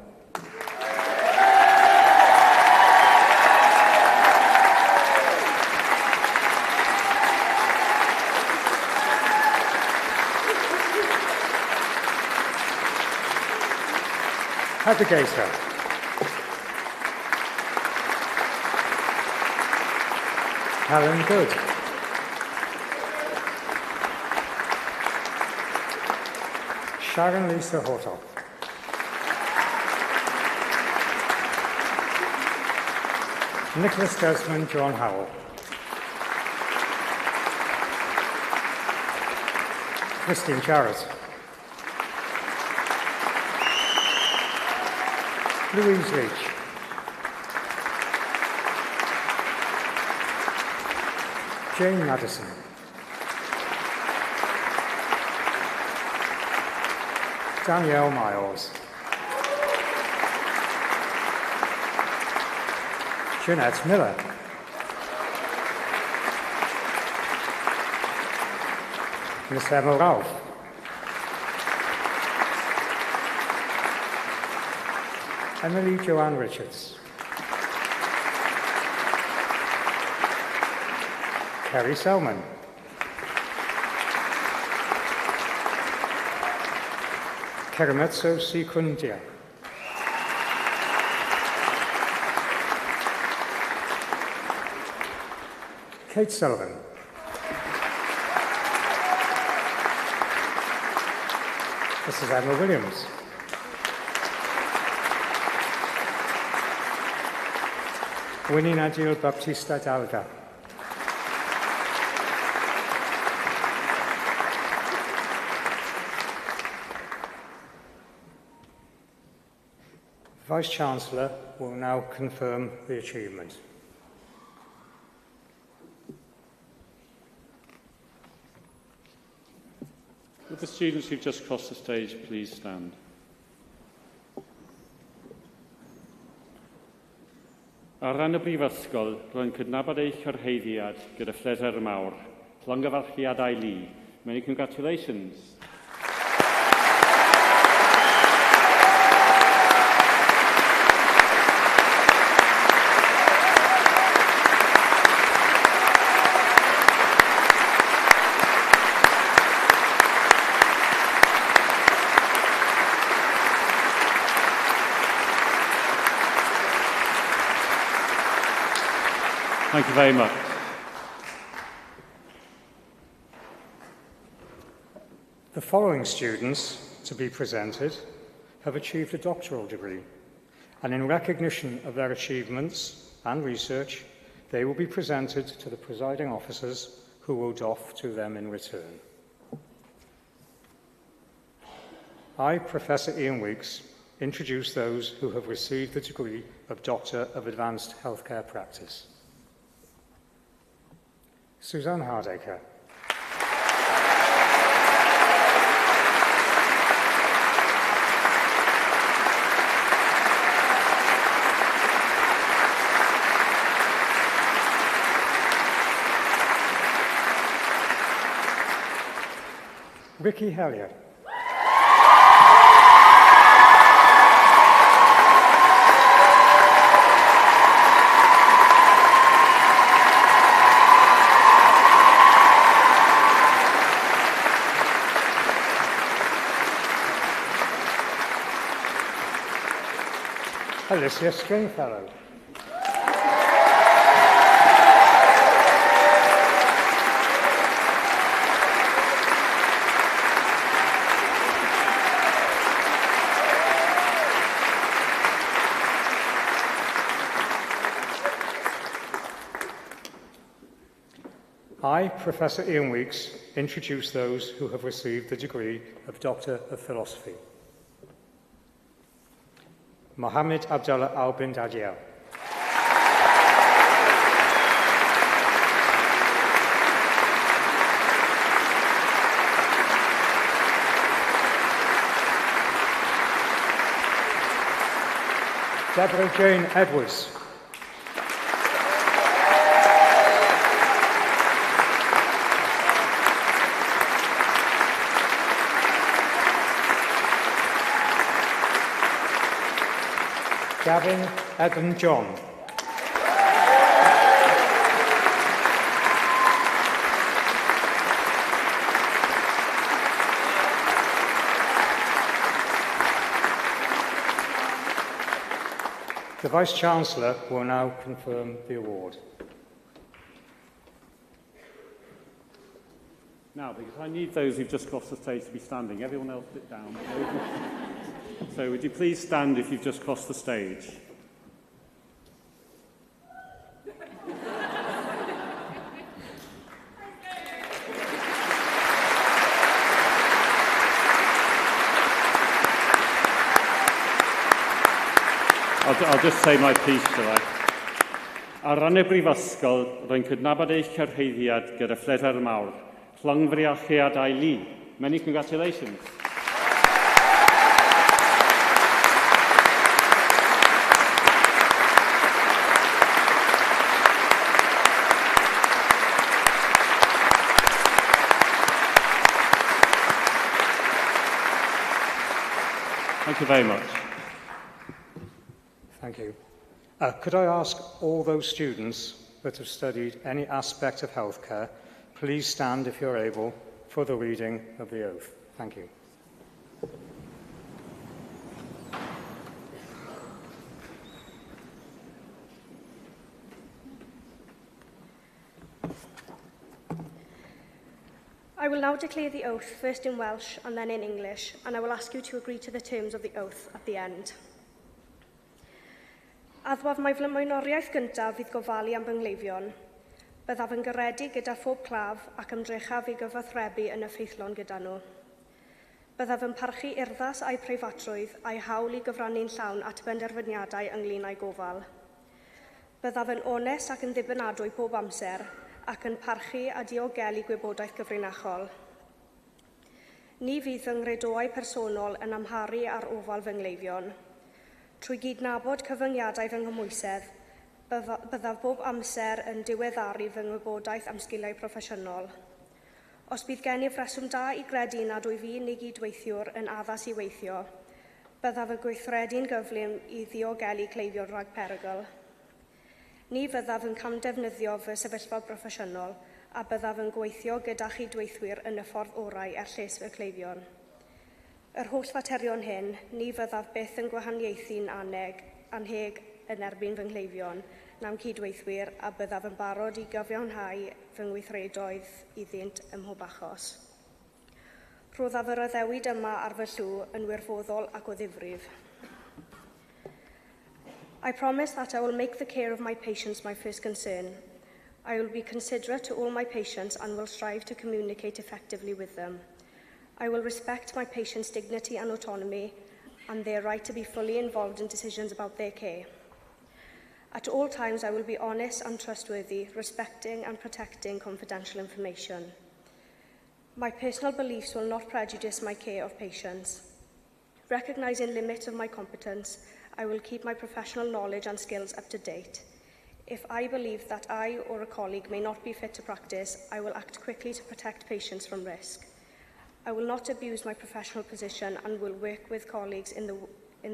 Heather Gator. Helen Good. Sharon Lisa Hortel. Nicholas Desmond John Howell. Christine Jarrett. Louise Leach. Jane Madison. Danielle Miles. Jeanette Miller. Miss Emma Ralph. Emily Joanne Richards. Kerry Selman. Kerametso Sikundia. Kate Sullivan. Mrs. Emma Williams. Winnie Nadil Baptista Dalga. Vice-Chancellor will now confirm the achievement. Would the students who've just crossed the stage please stand? Ar ran y brifysgol, rwy'n cydnabod eich cyrhaeddiad gyda phleser mawr. Llongyfarchiadau li. Many congratulations. Thank you very much. The following students to be presented have achieved a doctoral degree, and in recognition of their achievements and research, they will be presented to the presiding officers who will doff to them in return. I, Professor Ian Weeks, introduce those who have received the degree of Doctor of Advanced Healthcare Practice. Suzanne Hardacre. Ricky Hellier. Alicia Stringfellow. I, Professor Ian Weeks, introduce those who have received the degree of Doctor of Philosophy. Mohammed Abdullah Al-Bin Dadiel. Deborah Jane Edwards. Gavin Edmund John. The Vice-Chancellor will now confirm the award. Now, because I need those who've just crossed the stage to be standing. Everyone else sit down. So would you please stand if you've just crossed the stage? I'll just say my piece, shall I? Ar ran y brifysgol, rwy'n cydnabod eich cyrhaeddiad gyda phleser mawr. Llongyfarchiadau li. Many congratulations. Thank you very much. Thank you. Could I ask all those students that have studied any aspect of healthcare, please stand if you're able for the reading of the oath. Thank you. I will now declare the oath, first in Welsh and then in English, and I will ask you to agree to the terms of the oath at the end. Addwaf mai flaenoriaeth gyntaf fydd gofalu am fy ngleifion. Byddaf yn gyrredu gyda phob claf ac ymdrechaf i gyfathrebu yn y ffeithlon gyda nhw. Byddaf yn parchu urddas a'i preifatrwydd a'i hawl i gyfrannu'n llawn at benderfyniadau ynglŷn â'i gofal. Byddaf yn onest ac yn ddibynadwy pob amser ac yn parchu a diogelu gwybodaeth gyfrinachol. Ni fydd fy ngredoau personol yn amharu ar ofal fy ngleifion. Trwy gydnabod cyfyngiadau fy nghymwysedd, Byddaf bob amser yn diweddaru fy ngwybodaeth am sgiliau proffesiynol. Os bydd gennyf reswm da i gredu nad wyf fi'n ei gydweithiwr yn addas i weithio, byddaf y gweithredu'n gyflym i ddiogelu cleifion rhag perygl. Ni fyddaf yn camdefnyddio fy sefyllfa proffesiynol a byddaf yn gweithio gyda chydweithwyr yn y ffordd orau er lles fy cleifion. Yr holl faterion hyn, ni fyddaf byth yn gwahaniaethu'n anheg yn erbyn fy ngleifion na'n cydweithwyr a byddaf yn barod i gyfiawnhau fy ngweithredoedd iddynt ym mhob achos. Rhoddaf yr addewid yma ar fy llw yn wirfoddol ac o ddifrif. I promise that I will make the care of my patients my first concern. I will be considerate to all my patients and will strive to communicate effectively with them. I will respect my patients' dignity and autonomy and their right to be fully involved in decisions about their care. At all times, I will be honest and trustworthy, respecting and protecting confidential information. My personal beliefs will not prejudice my care of patients. Recognising limits of my competence, I will keep my professional knowledge and skills up to date. If I believe that I or a colleague may not be fit to practice, I will act quickly to protect patients from risk. I will not abuse my professional position and will work with colleagues in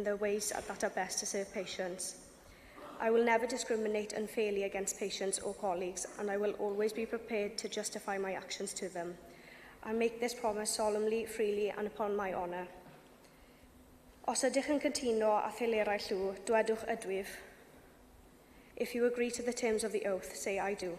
the ways that are best to serve patients. I will never discriminate unfairly against patients or colleagues, and I will always be prepared to justify my actions to them. I make this promise solemnly, freely, and upon my honour. Os ydych yn cytuno a thelerau llw, dwedwch ydwyf. If you agree to the terms of the oath, say I do.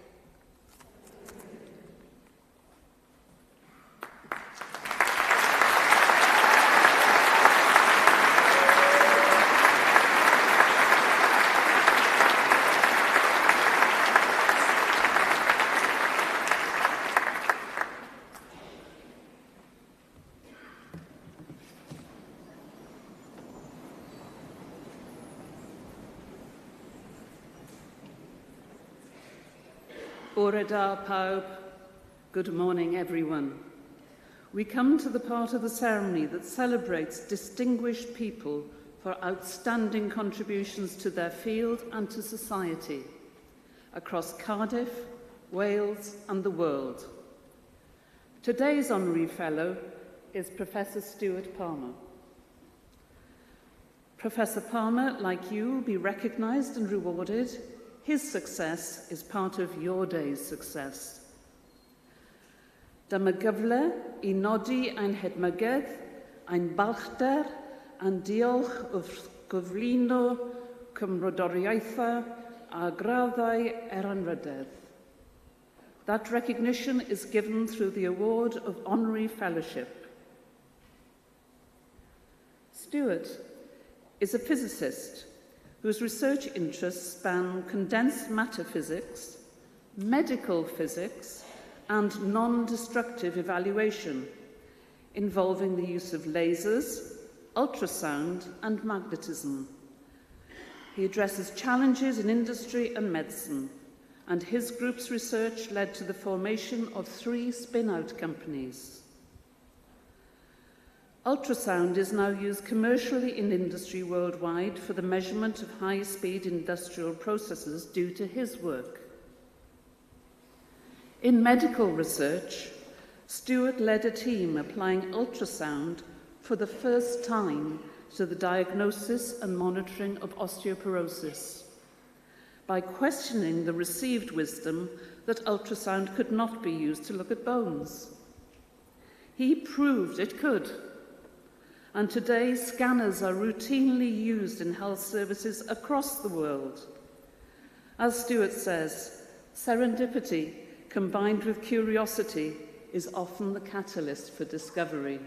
Bore da pawb. Good morning, everyone. We come to the part of the ceremony that celebrates distinguished people for outstanding contributions to their field and to society across Cardiff, Wales, and the world. Today's honorary fellow is Professor Stuart Palmer. Professor Palmer, like you, will be recognised and rewarded. His success is part of your day's success. Dyma gyfle I nodi ein hedmygedd, ein balchder, a'n diolch wrth gyflwyno cymrodoriaethau a graddau anrhydedd. That recognition is given through the award of honorary fellowship. Stuart is a physicist whose research interests span condensed matter physics, medical physics, and non-destructive evaluation, involving the use of lasers, ultrasound, and magnetism. He addresses challenges in industry and medicine, and his group's research led to the formation of 3 spin-out companies. Ultrasound is now used commercially in industry worldwide for the measurement of high-speed industrial processes due to his work. In medical research, Stuart led a team applying ultrasound for the first time to the diagnosis and monitoring of osteoporosis by questioning the received wisdom that ultrasound could not be used to look at bones. He proved it could. And today, scanners are routinely used in health services across the world. As Stuart says, serendipity combined with curiosity is often the catalyst for discovery.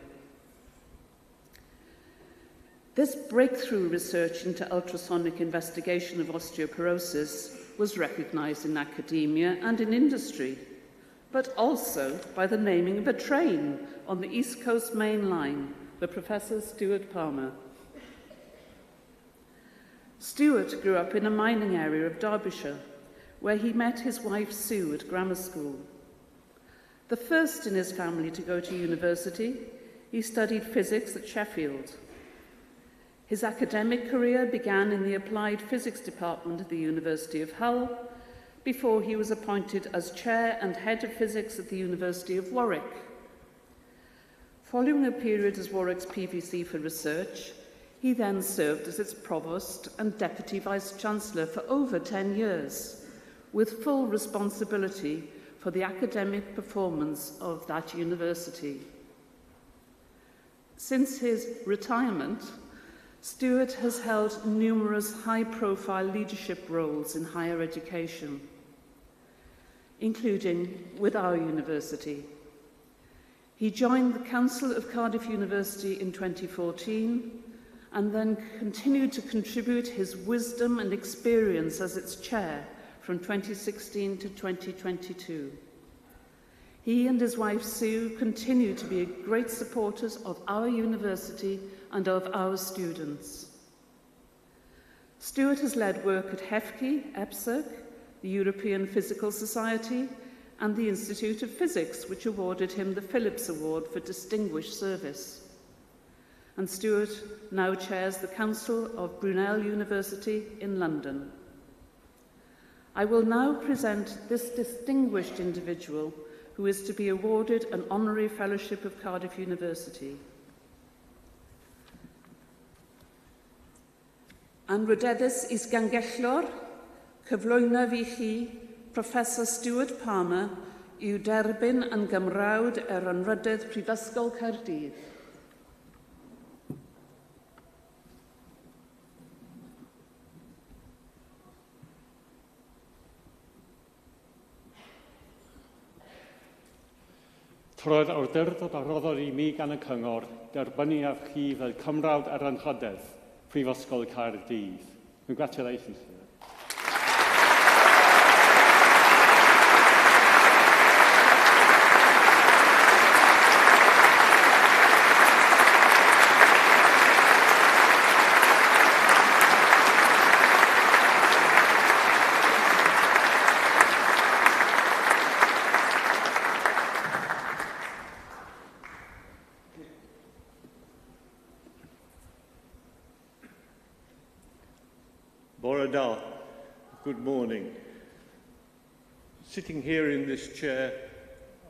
This breakthrough research into ultrasonic investigation of osteoporosis was recognised in academia and in industry, but also by the naming of a train on the East Coast Main Line for Professor Stuart Palmer. Stuart grew up in a mining area of Derbyshire, where he met his wife Sue at grammar school. The first in his family to go to university, he studied physics at Sheffield. His academic career began in the Applied Physics Department at the University of Hull, before he was appointed as Chair and Head of Physics at the University of Warwick. Following a period as Warwick's PVC for research, he then served as its Provost and Deputy Vice-Chancellor for over 10 years, with full responsibility for the academic performance of that university. Since his retirement, Stuart has held numerous high-profile leadership roles in higher education, including with our university. He joined the Council of Cardiff University in 2014 and then continued to contribute his wisdom and experience as its chair from 2016 to 2022. He and his wife Sue continue to be great supporters of our university and of our students. Stuart has led work at HEFCI, EPSAC, the European Physical Society, and the Institute of Physics, which awarded him the Phillips Award for Distinguished Service. And Stuart now chairs the Council of Brunel University in London. I will now present this distinguished individual who is to be awarded an honorary fellowship of Cardiff University. Anrydeddus is gangellor, cyflwynaf I chi, Professor Stuart Palmer, yw derbyn yn gymrawd anrydydd Prifysgol Caerdydd. Roedd awdurdod a roddodd I mi gan y cyngor derbynnu â chi fel cymrawd anrydydd Prifysgol Caerdydd. Congratulations. Good morning. Sitting here in this chair,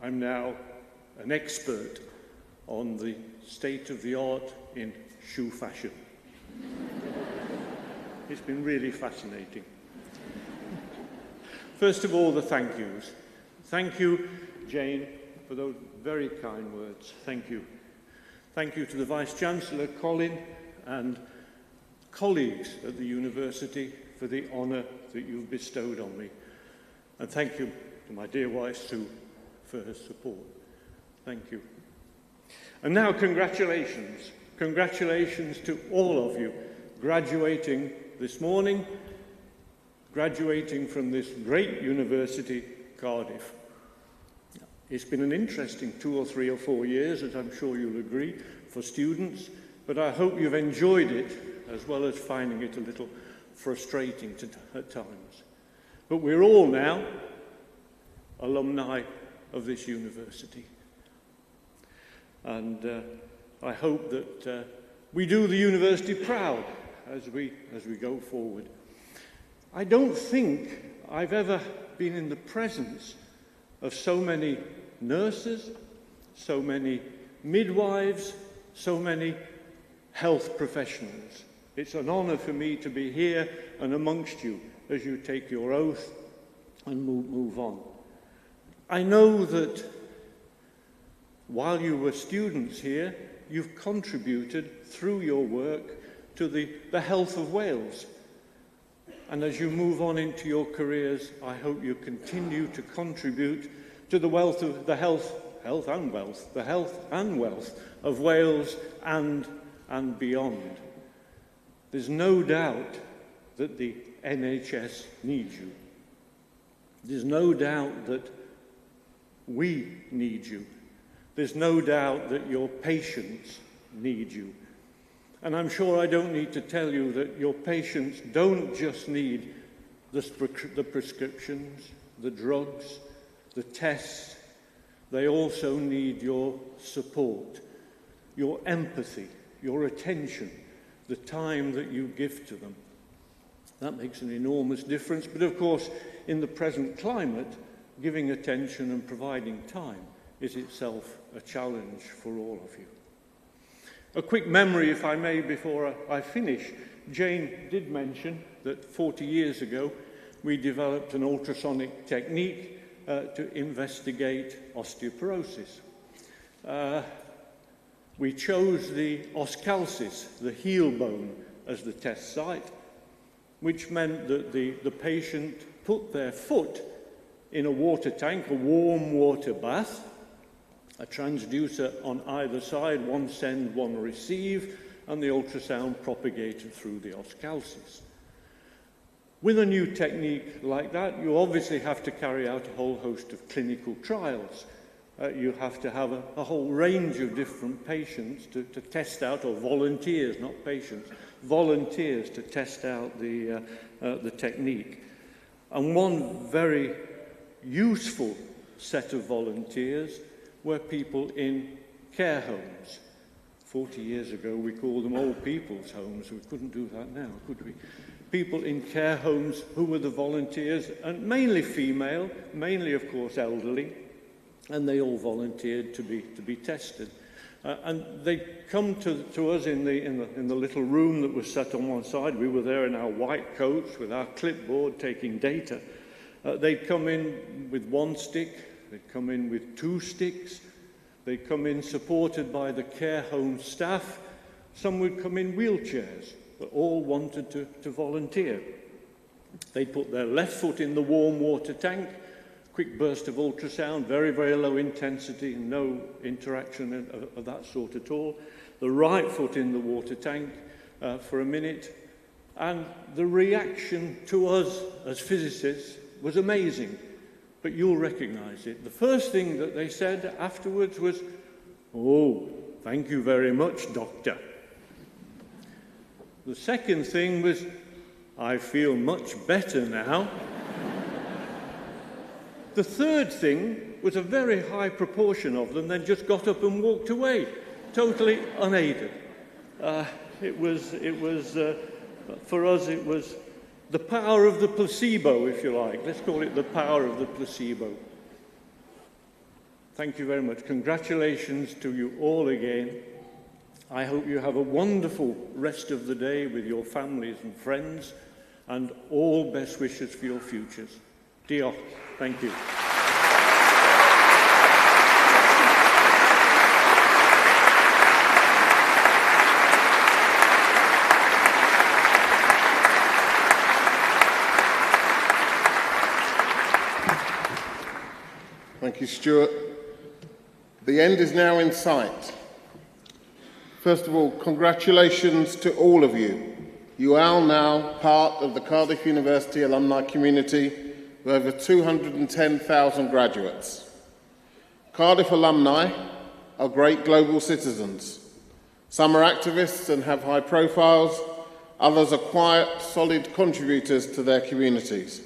I'm now an expert on the state of the art in shoe fashion. It's been really fascinating. First of all, the thank yous. Thank you, Jane, for those very kind words. Thank you. Thank you to the Vice-Chancellor, Colin, and colleagues at the university for the honour that you've bestowed on me. And thank you to my dear wife, Sue, for her support. Thank you. And now, congratulations. Congratulations to all of you graduating this morning, graduating from this great university, Cardiff. It's been an interesting 2 or 3 or 4 years, as I'm sure you'll agree, for students, but I hope you've enjoyed it, as well as finding it a little frustrating at times. But we're all now alumni of this university. And I hope that we do the university proud as we go forward. I don't think I've ever been in the presence of so many nurses, so many midwives, so many health professionals. It's an honour for me to be here and amongst you as you take your oath and move on. I know that while you were students here, you've contributed through your work to the health of Wales. And as you move on into your careers, I hope you continue to contribute to the health and wealth of Wales and beyond. There's no doubt that the NHS needs you. There's no doubt that we need you. There's no doubt that your patients need you. And I'm sure I don't need to tell you that your patients don't just need the prescriptions, the drugs, the tests. They also need your support, your empathy, your attention, the time that you give to them. That makes an enormous difference, but of course, in the present climate, giving attention and providing time is itself a challenge for all of you. A quick memory, if I may, before I finish. Jane did mention that 40 years ago, we developed an ultrasonic technique to investigate osteoporosis. We chose the os calcis, the heel bone, as the test site, which meant that the patient put their foot in a water tank, a warm water bath, a transducer on either side, one send, one receive, and the ultrasound propagated through the os calcis. With a new technique like that, you obviously have to carry out a whole host of clinical trials. You have to have a whole range of different patients to test out, or volunteers, not patients, volunteers to test out the technique. And one very useful set of volunteers were people in care homes. 40 years ago, we called them old people's homes. We couldn't do that now, could we? People in care homes who were the volunteers, and mainly female, mainly, of course, elderly, and they all volunteered to be tested. And they'd come to us in the little room that was set on one side. We were there in our white coats with our clipboard taking data. They'd come in with one stick, they'd come in with two sticks, they'd come in supported by the care home staff. Some would come in wheelchairs, but all wanted to volunteer. They'd put their left foot in the warm water tank, quick burst of ultrasound, very, very low intensity, no interaction of that sort at all. The right foot in the water tank for a minute, and the reaction to us as physicists was amazing, but you'll recognize it. The first thing that they said afterwards was, "Oh, thank you very much, doctor." The second thing was, "I feel much better now." The third thing was a very high proportion of them then just got up and walked away, totally unaided. For us, it was the power of the placebo, if you like. Let's call it the power of the placebo. Thank you very much. Congratulations to you all again. I hope you have a wonderful rest of the day with your families and friends, and all best wishes for your futures. Diolch. Thank you. Thank you, Stuart. The end is now in sight. First of all, congratulations to all of you. You are now part of the Cardiff University alumni community with over 210,000 graduates. Cardiff alumni are great global citizens. Some are activists and have high profiles. Others are quiet, solid contributors to their communities.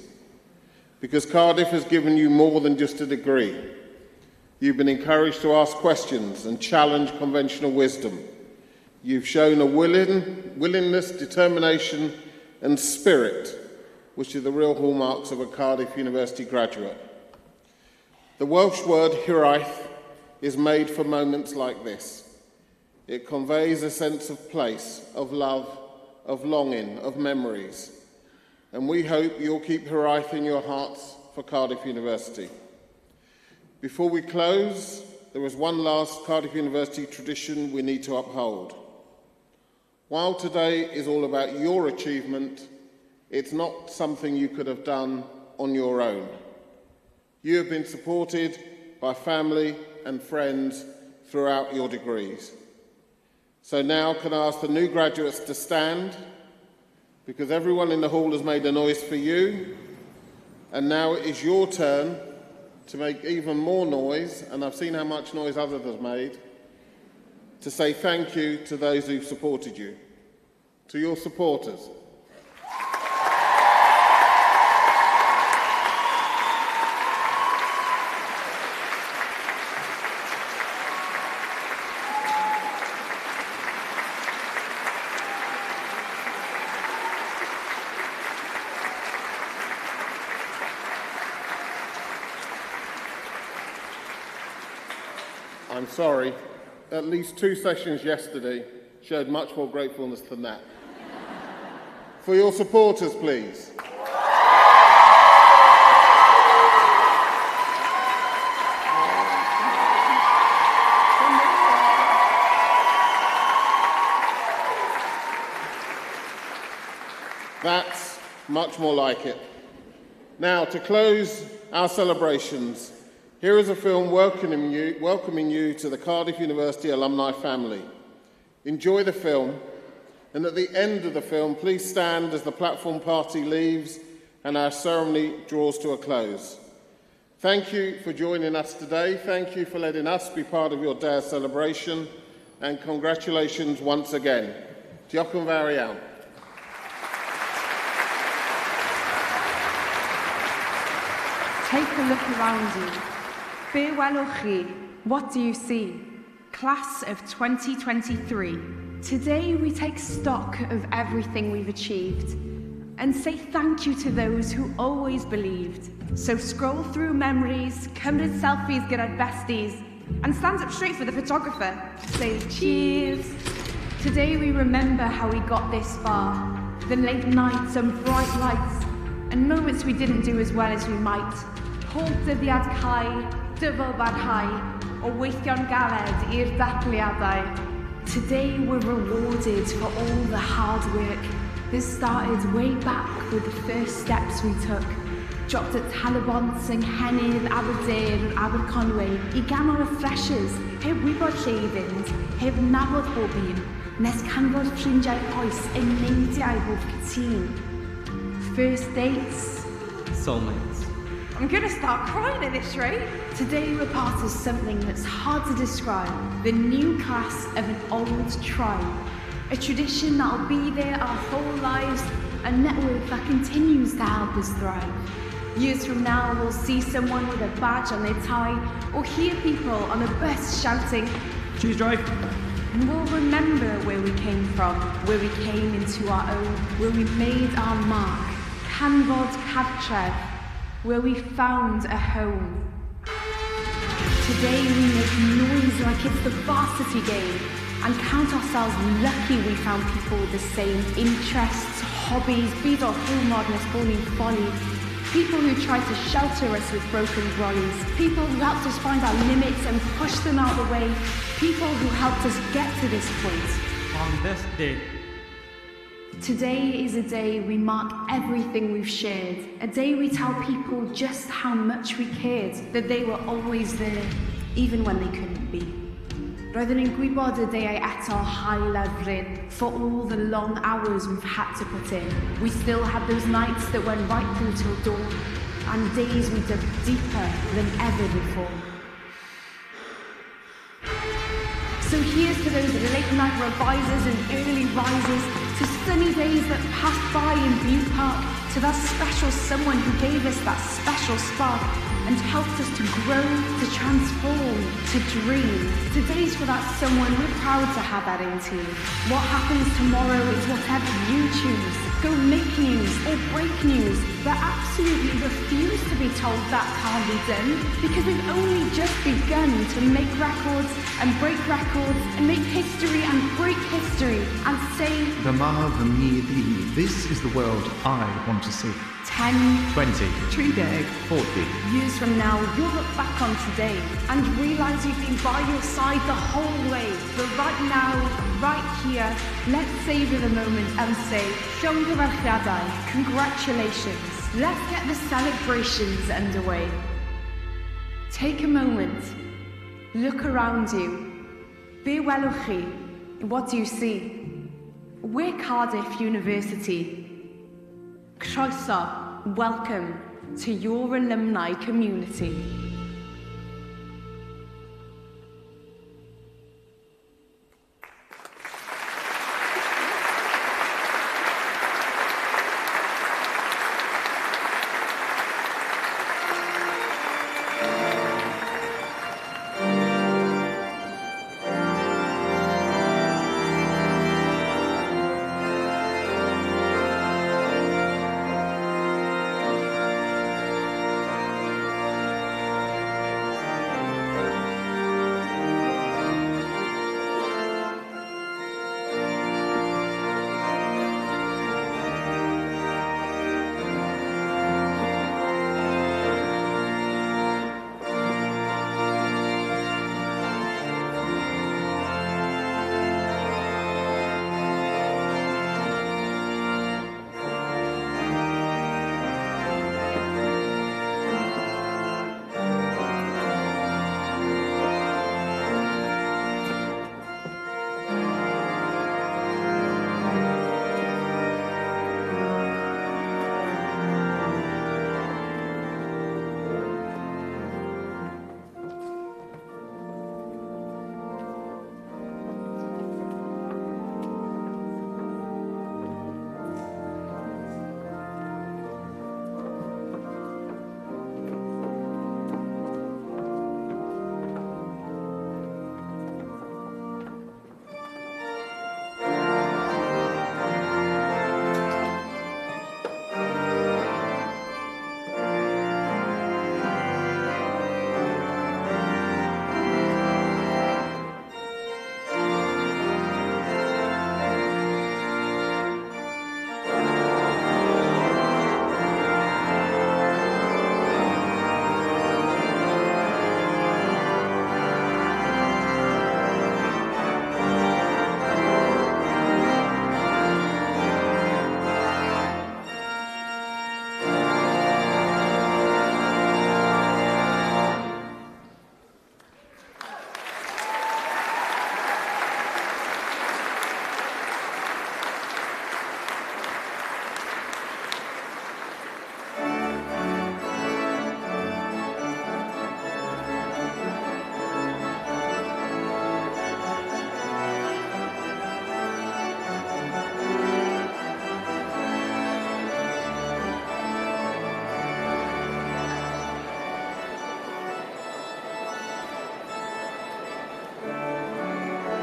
Because Cardiff has given you more than just a degree. You've been encouraged to ask questions and challenge conventional wisdom. You've shown a willingness, determination and spirit, which are the real hallmarks of a Cardiff University graduate. The Welsh word hiraeth is made for moments like this. It conveys a sense of place, of love, of longing, of memories. And we hope you'll keep hiraeth in your hearts for Cardiff University. Before we close, there is one last Cardiff University tradition we need to uphold. While today is all about your achievement, it's not something you could have done on your own. You have been supported by family and friends throughout your degrees. So now can I ask the new graduates to stand, because everyone in the hall has made a noise for you, and now it is your turn to make even more noise, and I've seen how much noise others have made, to say thank you to those who've supported you, to your supporters. I'm sorry, at least 2 sessions yesterday showed much more gratefulness than that. For your supporters, please. That's much more like it. Now, to close our celebrations, here is a film welcoming you to the Cardiff University alumni family. Enjoy the film, and at the end of the film, please stand as the platform party leaves and our ceremony draws to a close. Thank you for joining us today. Thank you for letting us be part of your day of celebration, and congratulations once again. Diolch yn fawr iawn. Take a look around you. Be welwch chi. What do you see? Class of 2023. Today we take stock of everything we've achieved and say thank you to those who always believed. So scroll through memories, cymryd selfies gyda'r besties, and stand up straight for the photographer. Say cheers. Today we remember how we got this far. The late nights and bright lights, and moments we didn't do as well as we might. Pob dyddiad cael, dyfal barhau, o weithio'n galed i'r darllediadau. Today we're rewarded for all the hard work. This started way back with the first steps we took. Dropped at Talabont, yng Nghennydd, Aberdare, Aberconwy, I ganol y freshers, heb wybod lle I fynd, heb nabod bob un, nes canfod ffrindiau oes yn neidiau bob cytun. First dates. Soulmates. I'm gonna start crying at this rate. Today we're part of something that's hard to describe. The new class of an old tribe. A tradition that'll be there our whole lives. A network that continues to help us thrive. Years from now we'll see someone with a badge on their tie, or hear people on a bus shouting, Choose drive. And we'll remember where we came from, where we came into our own, where we made our mark. Canfod cartref, where we found a home. Today we make noise like it's the varsity game, and count ourselves lucky we found people with the same interests, hobbies, byd o'r hwmod nes bod ni'n folly. People who tried to shelter us with broken brollies. People who helped us find our limits and push them out of the way. People who helped us get to this point. On this day. Today is a day we mark everything we've shared. A day we tell people just how much we cared, that they were always there, even when they couldn't be. Roedden ni'n gwybod y deiau eto hael lyfryn for all the long hours we've had to put in. We still had those nights that went right through till dawn, and days we dug deeper than ever before. So here's to those late night revisers and early risers, to sunny days that passed by in Bydd Park, to that special someone who gave us that special spark and helped us to grow, to transform, to dream. Today's for that someone we're proud to have that in team. What happens tomorrow is whatever you choose. Go make news or break news, but absolutely refuse to be told that can't be done, because we've only just begun to make records and break records and make history and break history and say, The ma, the me, the. This is the world I want to see. 10, 20, 30, 40. years from now, you'll look back on today and realise you've been by your side the whole way. But right now, right here, let's savour the moment and say, camgymeriadau, congratulations. Let's get the celebrations underway. Take a moment, look around you. Be welwch chi. What do you see? We're Cardiff University. Croeso, welcome to your alumni community.